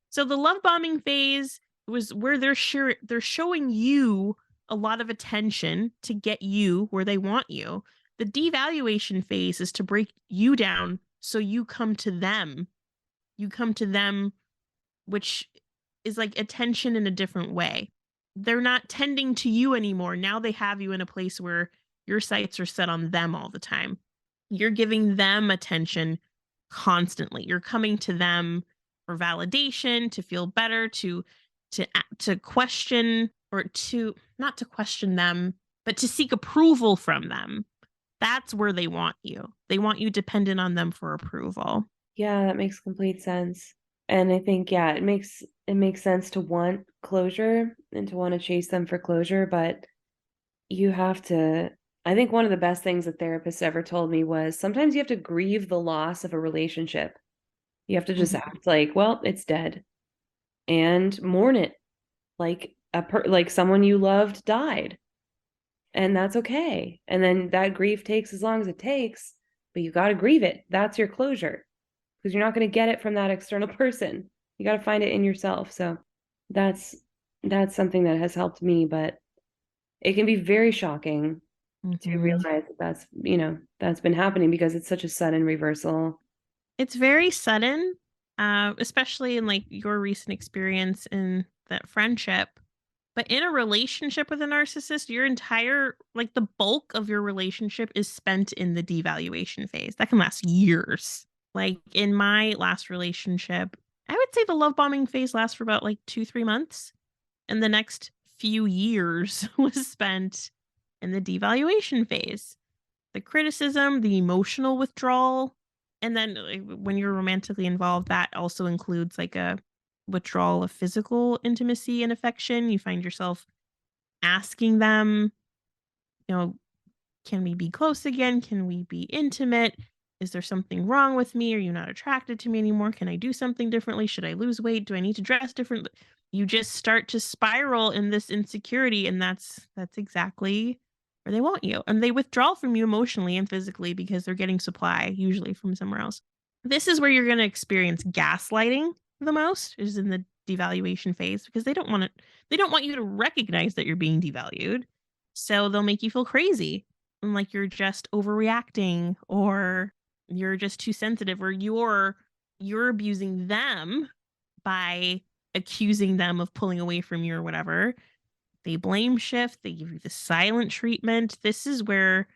So the love bombing phase was where they're showing you a lot of attention to get you where they want you. The devaluation phase is to break you down so you come to them. You come to them, which is like attention in a different way. They're not tending to you anymore. Now they have you in a place where your sights are set on them all the time. You're giving them attention constantly. You're coming to them for validation, to feel better, to question, or to not to question them, but to seek approval from them. That's where they want you. They want you dependent on them for approval. Yeah, that makes complete sense. And I think, yeah, it makes sense to want closure and to want to chase them for closure, but you have to, I think one of the best things a therapist ever told me was sometimes you have to grieve the loss of a relationship. You have to just act like, well, it's dead, and mourn it like like someone you loved died. And that's okay. And then that grief takes as long as it takes, but you got to grieve it. That's your closure, because you're not going to get it from that external person. You got to find it in yourself. So that's something that has helped me, but it can be very shocking to realize that that's, that's been happening, because it's such a sudden reversal. It's very sudden, especially in like your recent experience in that friendship. But in a relationship with a narcissist, your entire, like the bulk of your relationship is spent in the devaluation phase. That can last years. Like in my last relationship, I would say the love bombing phase lasts for about like 2-3 months. And the next few years was spent in the devaluation phase. The criticism, the emotional withdrawal. And then like, when you're romantically involved, that also includes like a withdrawal of physical intimacy and affection. You find yourself asking them, you know, can we be close again? Can we be intimate? Is there something wrong with me? Are you not attracted to me anymore? Can I do something differently? Should I lose weight? Do I need to dress differently? You just start to spiral in this insecurity, and that's exactly where they want you. And they withdraw from you emotionally and physically because they're getting supply, usually from somewhere else. This is where you're going to experience gaslighting the most, is in the devaluation phase, because they don't want you to recognize that you're being devalued. So they'll make you feel crazy and like you're just overreacting, or you're just too sensitive, or you're abusing them by accusing them of pulling away from you or whatever. They blame shift, they give you the silent treatment. This is where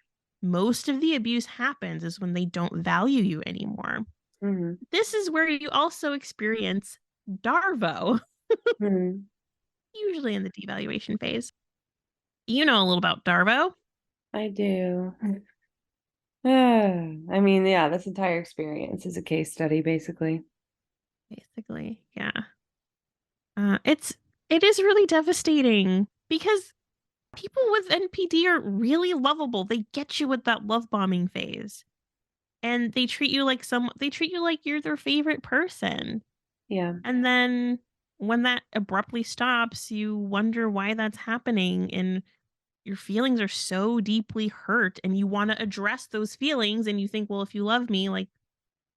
most of the abuse happens, is when they don't value you anymore. Mm-hmm. This is where you also experience Darvo, Mm-hmm. usually in the devaluation phase. You know a little about Darvo. I do. I mean, yeah, this entire experience is a case study, basically. Basically, yeah. It is really devastating because people with NPD are really lovable. They get you with that love bombing phase, and they treat you like you're their favorite person. Yeah. And then when that abruptly stops, you wonder why that's happening, and your feelings are so deeply hurt, and you want to address those feelings, and you think, well, if you love me, like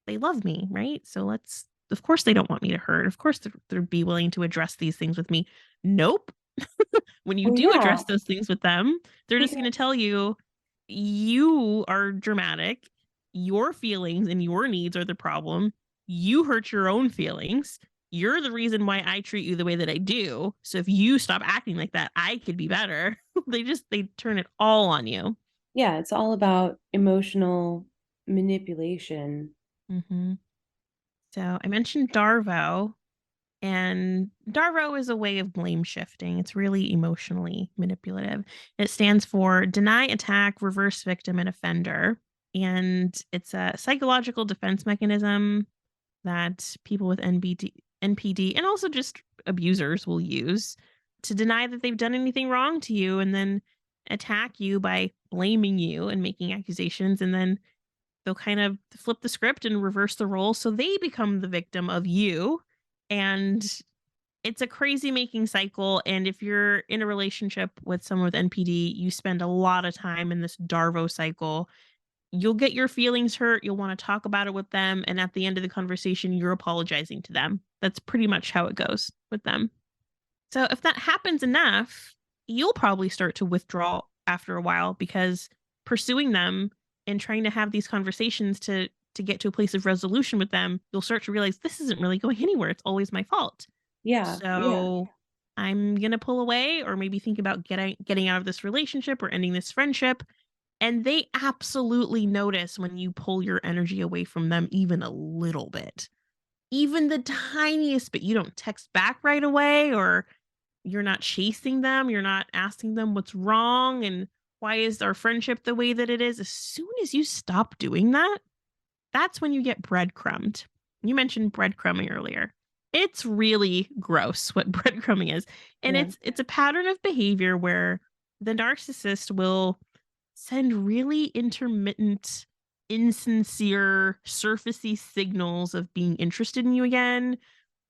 they love me, right? So of course they don't want me to hurt. Of course they'd be willing to address these things with me. Nope. When you Well, do yeah. address those things with them, they're just going to tell you, you are dramatic. Your feelings and your needs are the problem. You hurt your own feelings. You're the reason why I treat you the way that I do. So if you stop acting like that, I could be better. They turn it all on you. Yeah, it's all about emotional manipulation. Mm-hmm. So I mentioned Darvo, and Darvo is a way of blame shifting. It's really emotionally manipulative. It stands for deny, attack, reverse victim, and offender. And it's a psychological defense mechanism that people with NPD and also just abusers will use to deny that they've done anything wrong to you, and then attack you by blaming you and making accusations. And then they'll kind of flip the script and reverse the role so they become the victim of you. And it's a crazy making cycle. And if you're in a relationship with someone with NPD, you spend a lot of time in this Darvo cycle. You'll get your feelings hurt. You'll want to talk about it with them. And at the end of the conversation, you're apologizing to them. That's pretty much how it goes with them. So if that happens enough, you'll probably start to withdraw after a while, because pursuing them and trying to have these conversations to get to a place of resolution with them, you'll start to realize this isn't really going anywhere. It's always my fault. Yeah. So I'm going to pull away, or maybe think about getting out of this relationship or ending this friendship. And they absolutely notice when you pull your energy away from them even a little bit. Even the tiniest bit. You don't text back right away, or you're not chasing them. You're not asking them what's wrong and why is our friendship the way that it is. As soon as you stop doing that, that's when you get breadcrumbed. You mentioned breadcrumbing earlier. It's really gross what breadcrumbing is. And Yeah. it's a pattern of behavior where the narcissist will send really intermittent, insincere, surfacey signals of being interested in you again,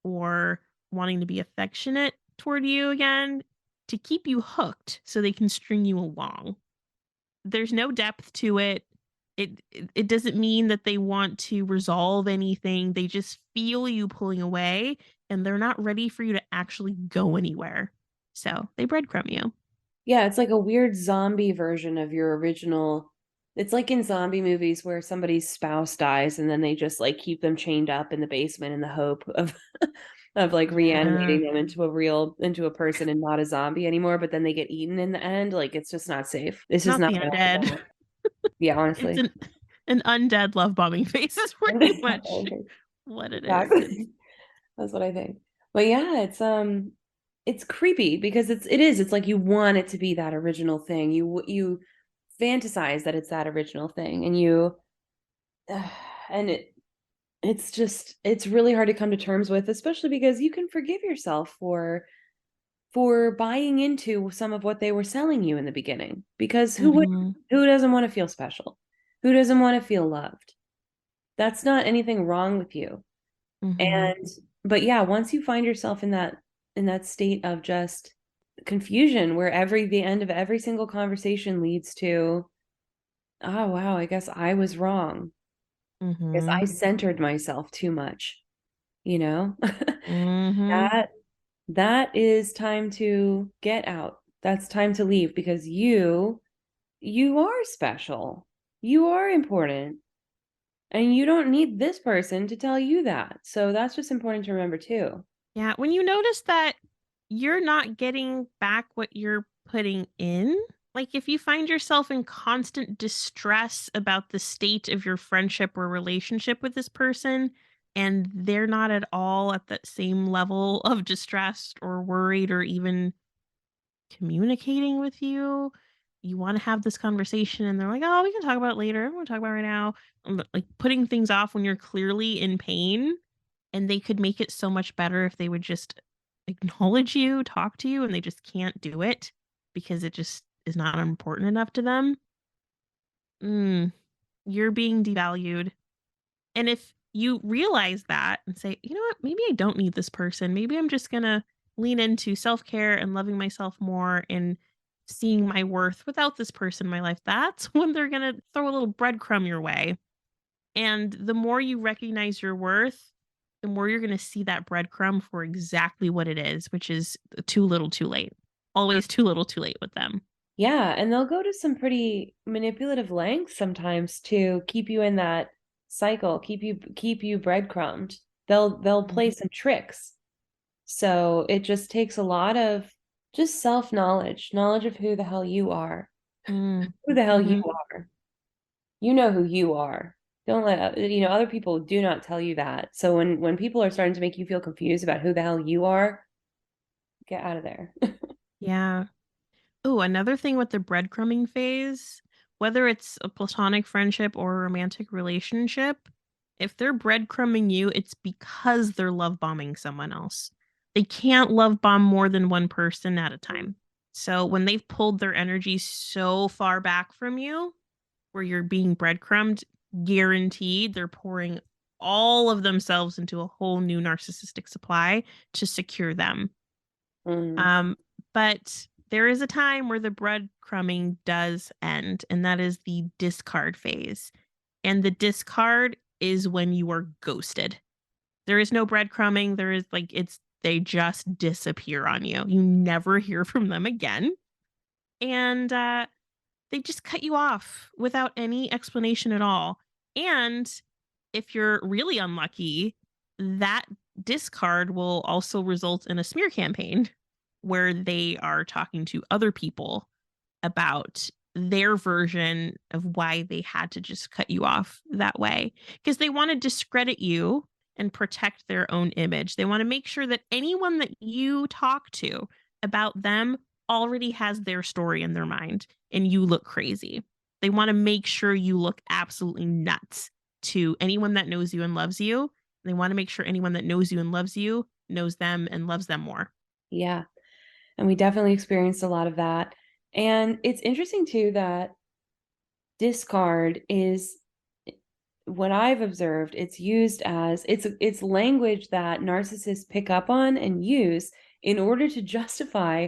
or wanting to be affectionate toward you again. to keep you hooked so they can string you along. There's no depth to it. It doesn't mean that they want to resolve anything. They just feel you pulling away, and they're not ready for you to actually go anywhere. So they breadcrumb you. Yeah, it's like a weird zombie version of your original. It's like in zombie movies where somebody's spouse dies and then they just like keep them chained up in the basement in the hope of of like reanimating them into a person and not a zombie anymore, but then they get eaten in the end. Like it's just not safe. It's just Not not the undead. Yeah, It's honestly. an undead love bombing face is pretty much what it is. Exactly. That's what I think. But yeah, it's creepy because it's like you want it to be that original thing. You fantasize that it's that original thing, and and it's really hard to come to terms with, especially because you can forgive yourself for buying into some of what they were selling you in the beginning, because who doesn't want to feel special? Who doesn't want to feel loved? That's not anything wrong with you. But yeah, once you find yourself in that state of just confusion where the end of every single conversation leads to, oh wow, I guess I was wrong because I centered myself too much, you know. That is time to get out. That's time to leave, because you are special, you are important, and you don't need this person to tell you that. So that's just important to remember too. Yeah, when you notice that you're not getting back what you're putting in, like if you find yourself in constant distress about the state of your friendship or relationship with this person, and they're not at all at that same level of distressed or worried or even communicating with you, you want to have this conversation and they're like, oh, we can talk about it later. I don't want to talk about it right now. Like putting things off when you're clearly in pain, and they could make it so much better if they would just acknowledge you, talk to you, and they just can't do it because it just is not important enough to them. You're being devalued. And if you realize that and say, you know what, maybe I don't need this person. Maybe I'm just going to lean into self-care and loving myself more and seeing my worth without this person in my life. That's when they're going to throw a little breadcrumb your way. And the more you recognize your worth, the more you're going to see that breadcrumb for exactly what it is, which is too little, too late. Always too little, too late with them. Yeah, and they'll go to some pretty manipulative lengths sometimes to keep you in that cycle, keep you breadcrumbed. They'll play some tricks. So it just takes a lot of just self-knowledge, knowledge of who the hell you are. Who the hell you are. You know who you are. Don't let other people do not tell you that. So when people are starting to make you feel confused about who the hell you are, get out of there. Yeah. Oh, another thing with the breadcrumbing phase, whether it's a platonic friendship or a romantic relationship, if they're breadcrumbing you, it's because they're love bombing someone else. They can't love bomb more than one person at a time. So when they've pulled their energy so far back from you, where you're being breadcrumbed, guaranteed they're pouring all of themselves into a whole new narcissistic supply to secure them. But there is a time where the breadcrumbing does end, and that is the discard phase. And the discard is when you are ghosted. There is no breadcrumbing. There is they just disappear on you. You never hear from them again. And they just cut you off without any explanation at all. And if you're really unlucky, that discard will also result in a smear campaign where they are talking to other people about their version of why they had to just cut you off that way, because they want to discredit you and protect their own image. They want to make sure that anyone that you talk to about them already has their story in their mind and you look crazy. They want to make sure you look absolutely nuts to anyone that knows you and loves you. They want to make sure anyone that knows you and loves you knows them and loves them more. Yeah. And we definitely experienced a lot of that. And it's interesting too that discard is what I've observed. It's used as it's language that narcissists pick up on and use in order to justify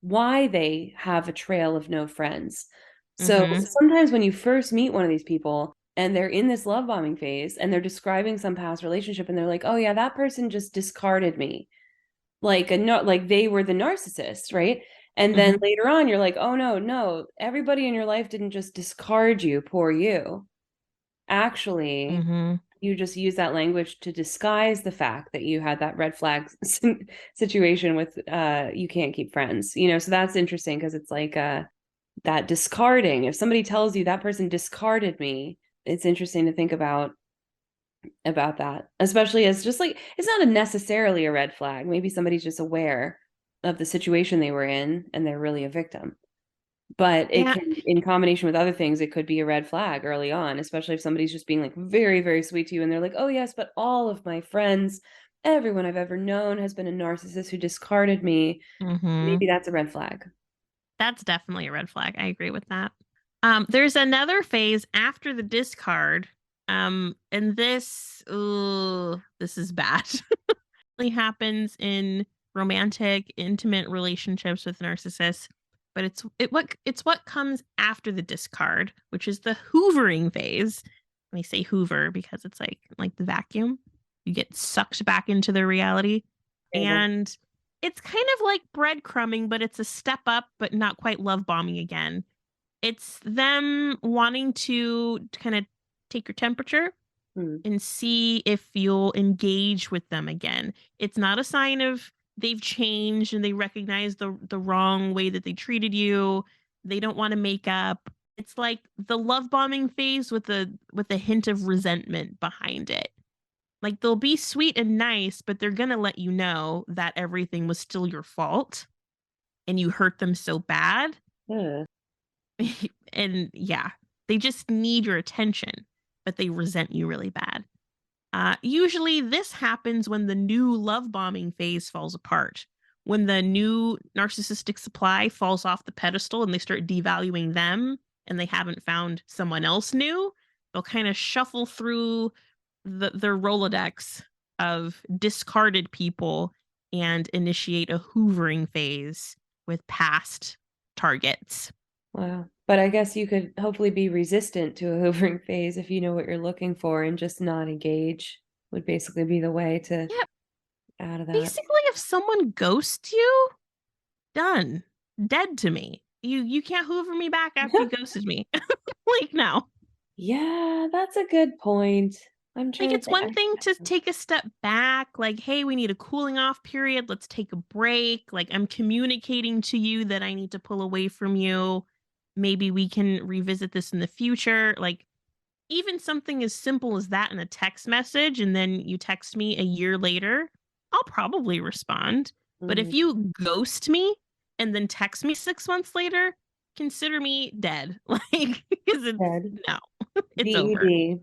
why they have a trail of no friends. So Mm-hmm. sometimes when you first meet one of these people and they're in this love bombing phase and they're describing some past relationship and they're like, oh yeah, that person just discarded me. Like like they were the narcissist, right? And then Mm-hmm. later on you're like, oh no, everybody in your life didn't just discard you, poor you. Actually, Mm-hmm. you just use that language to disguise the fact that you had that red flag situation with you can't keep friends, so that's interesting because it's like that discarding. If somebody tells you that person discarded me, it's interesting to think about that, especially as just like it's not necessarily a red flag. Maybe somebody's just aware of the situation they were in and they're really a victim. But it Yeah. can, in combination with other things, it could be a red flag early on, especially if somebody's just being like very, very sweet to you and they're like, oh, yes, but all of my friends, everyone I've ever known has been a narcissist who discarded me. Mm-hmm. Maybe that's a red flag. That's definitely a red flag. I agree with that. There's another phase after the discard. And this is bad. It happens in romantic, intimate relationships with narcissists, but it's what comes after the discard, which is the hoovering phase. They say hoover because it's like the vacuum. You get sucked back into their reality. Terrible. And it's kind of like breadcrumbing, but it's a step up, but not quite love bombing again. It's them wanting to kind of take your temperature Hmm. and see if you'll engage with them again. It's not a sign of they've changed and they recognize the wrong way that they treated you. They don't want to make up. It's like the love bombing phase with a hint of resentment behind it. Like they'll be sweet and nice, but they're going to let you know that everything was still your fault and you hurt them so bad. Ugh. And yeah, they just need your attention, but they resent you really bad. Usually, this happens when the new love bombing phase falls apart. When the new narcissistic supply falls off the pedestal and they start devaluing them and they haven't found someone else new, they'll kind of shuffle through their Rolodex of discarded people and initiate a hoovering phase with past targets. Wow. But I guess you could hopefully be resistant to a hoovering phase if you know what you're looking for and just not engage would basically be the way to Yeah, out of that. basically, if someone ghosts you, done, dead to me. You can't hoover me back after you ghosted me. Like no. Yeah, that's a good point. I'm Like trying to it's think. one thing to take a step back, like, hey, we need a cooling off period. Let's take a break. Like I'm communicating to you that I need to pull away from you. Maybe we can revisit this in the future. Like even something as simple as that in a text message, and then you text me a year later, I'll probably respond. But if Mhm. you ghost me and then text me 6 months later, consider me dead. Like, because it's Dead. no, it's over. DED.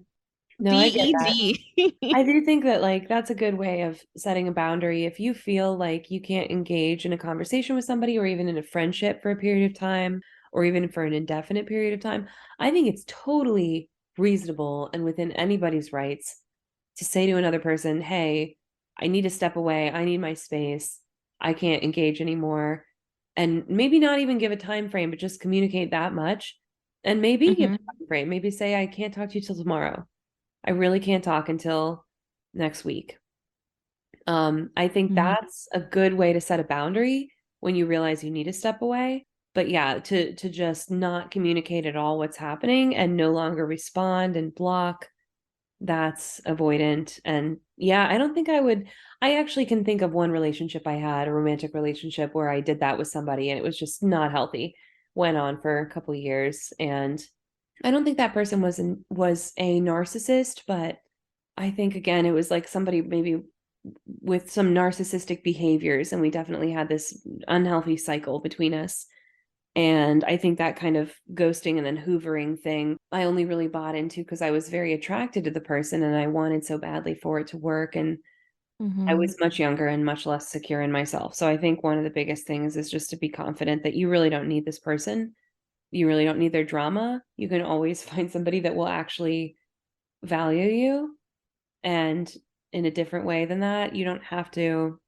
No, I get that. DED. I do think that like that's a good way of setting a boundary. If you feel like you can't engage in a conversation with somebody or even in a friendship for a period of time or even for an indefinite period of time, I think it's totally reasonable and within anybody's rights to say to another person, "Hey, I need to step away. I need my space. I can't engage anymore." And maybe not even give a time frame, but just communicate that much. And maybe give a Hmm. time frame. Maybe say, "I can't talk to you till tomorrow. I really can't talk until next week." I think Hmm. that's a good way to set a boundary when you realize you need to step away. But yeah, to just not communicate at all what's happening and no longer respond and block, that's avoidant. And yeah, I don't think I would. I actually can think of one relationship I had, a romantic relationship where I did that with somebody and it was just not healthy. Went on for a couple years and I don't think that person was a narcissist, but I think again it was like somebody maybe with some narcissistic behaviors and we definitely had this unhealthy cycle between us. And I think that kind of ghosting and then hoovering thing, I only really bought into because I was very attracted to the person and I wanted so badly for it to work. And I Hmm. was much younger and much less secure in myself. So I think one of the biggest things is just to be confident that you really don't need this person. You really don't need their drama. You can always find somebody that will actually value you. And in a different way than that, you don't have to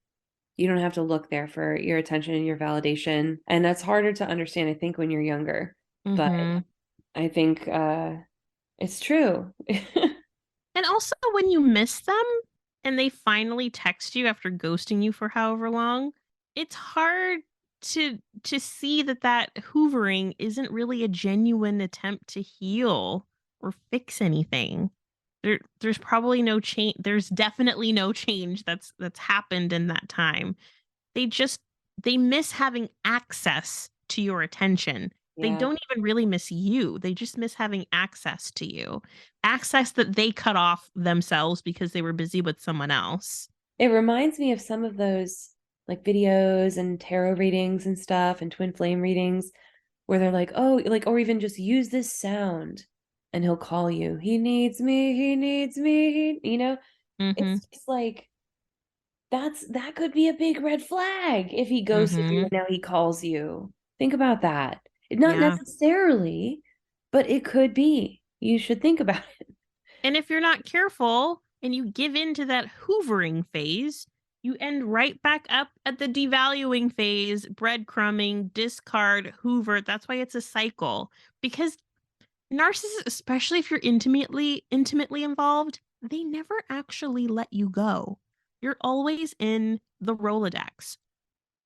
You don't have to look there for your attention and your validation. And that's harder to understand, I think, when you're younger. But I think it's true. And also when you miss them and they finally text you after ghosting you for however long, it's hard to see that hoovering isn't really a genuine attempt to heal or fix anything. There's probably no change. There's definitely no change that's happened in that time. They miss having access to your attention. They don't even really miss you. They just miss having access to you. Access that they cut off themselves because they were busy with someone else. It reminds me of some of those like videos and tarot readings and stuff and twin flame readings where they're like, oh, like, or even just use this sound and he'll call you. He needs me, he needs me, you know? It's just like that could be a big red flag if he goes to you and now he calls you. Think about that. Not necessarily, but it could be. You should think about it. And if you're not careful and you give in to that hoovering phase, you end right back up at the devaluing phase, breadcrumbing, discard, hoover. That's why it's a cycle. Because narcissists, especially if you're intimately involved, they never actually let you go. You're always in the Rolodex.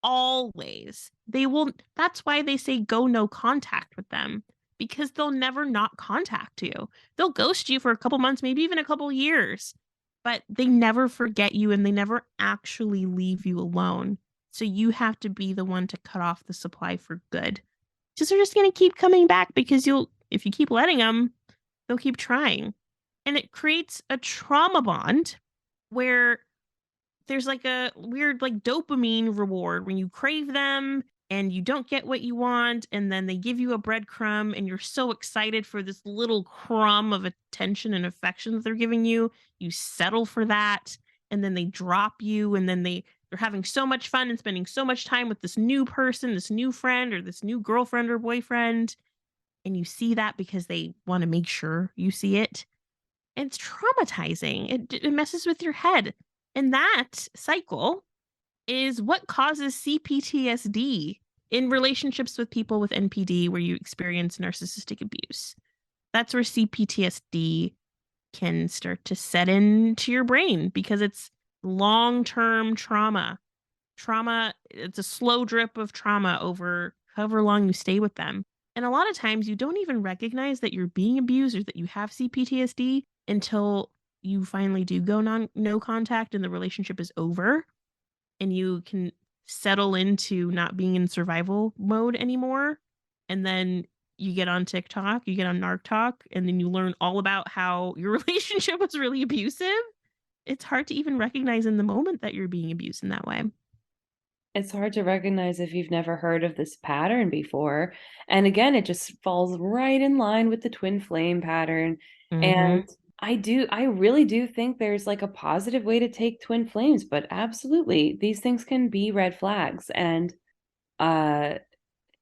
Always. They will. That's why they say go no contact with them, because they'll never not contact you. They'll ghost you for a couple months, maybe even a couple years, but they never forget you and they never actually leave you alone. So you have to be the one to cut off the supply for good. Because they're just going to keep coming back because if you keep letting them, they'll keep trying. And it creates a trauma bond where there's like a weird like dopamine reward when you crave them and you don't get what you want, and then they give you a breadcrumb and you're so excited for this little crumb of attention and affection that they're giving you. You settle for that, and then they drop you, and then they're having so much fun and spending so much time with this new person, this new friend, or this new girlfriend or boyfriend. And you see that because they want to make sure you see it. And it's traumatizing. It messes with your head. And that cycle is what causes CPTSD in relationships with people with NPD where you experience narcissistic abuse. That's where CPTSD can start to set into your brain because it's long-term trauma. Trauma, it's a slow drip of trauma over however long you stay with them. And a lot of times you don't even recognize that you're being abused or that you have CPTSD until you finally do go no contact and the relationship is over and you can settle into not being in survival mode anymore. And then you get on TikTok, you get on Narc Talk, and then you learn all about how your relationship was really abusive. It's hard to even recognize in the moment that you're being abused in that way. It's hard to recognize if you've never heard of this pattern before. And again, it just falls right in line with the twin flame pattern. And I really do think there's like a positive way to take twin flames, but absolutely, these things can be red flags. And it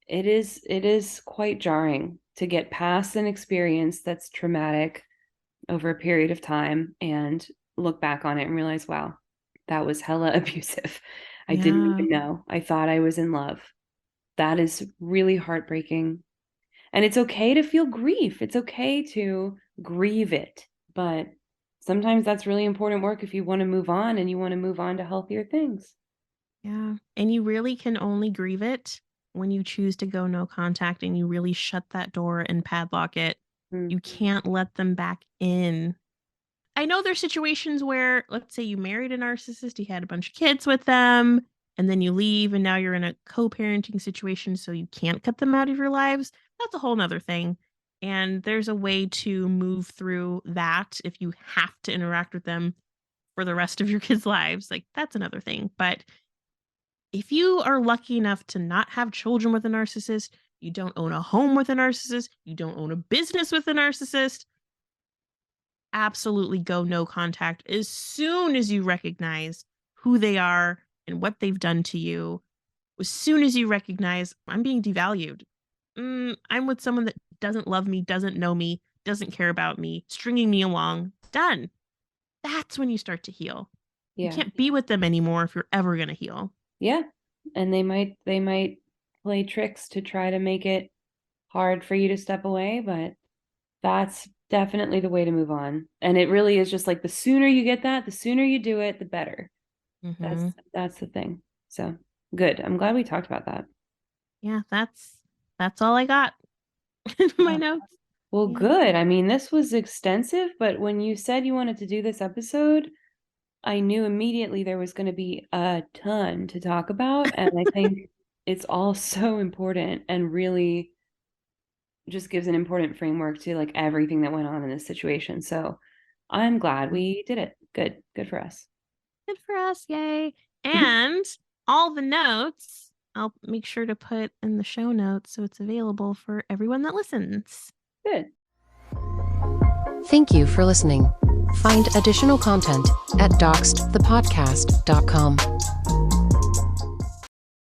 is quite jarring to get past an experience that's traumatic over a period of time and look back on it and realize, wow, that was hella abusive. I didn't even know. I thought I was in love. That is really heartbreaking. And it's okay to feel grief. It's okay to grieve it. But sometimes that's really important work if you want to move on and you want to move on to healthier things. Yeah. And you really can only grieve it when you choose to go no contact and you really shut that door and padlock it. You can't let them back in. I know there's situations where, let's say you married a narcissist, you had a bunch of kids with them, and then you leave and now you're in a co-parenting situation, so you can't cut them out of your lives. That's a whole nother thing. And there's a way to move through that if you have to interact with them for the rest of your kids' lives. Like, that's another thing. But if you are lucky enough to not have children with a narcissist, you don't own a home with a narcissist, you don't own a business with a narcissist, absolutely go no contact as soon as you recognize who they are and what they've done to you. As soon as you recognize, I'm being devalued. I'm with someone that doesn't love me, doesn't know me, doesn't care about me, stringing me along. Done. That's when you start to heal. You can't be with them anymore if you're ever going to heal. Yeah. And they might play tricks to try to make it hard for you to step away, but that's definitely the way to move on. And it really is just like the sooner you get that, the sooner you do it, the better. Mm-hmm. That's the thing. So good. I'm glad we talked about that. Yeah, that's all I got in my Yeah. notes. Well, Yeah. good. I mean, this was extensive, but when you said you wanted to do this episode, I knew immediately there was going to be a ton to talk about. And I think it's all so important and really just gives an important framework to like everything that went on in this situation. So I'm glad we did it. Good. Good for us. Good for us. Yay. And all the notes, I'll make sure to put in the show notes so it's available for everyone that listens. Good. Thank you for listening. Find additional content at doxxedthepodcast.com.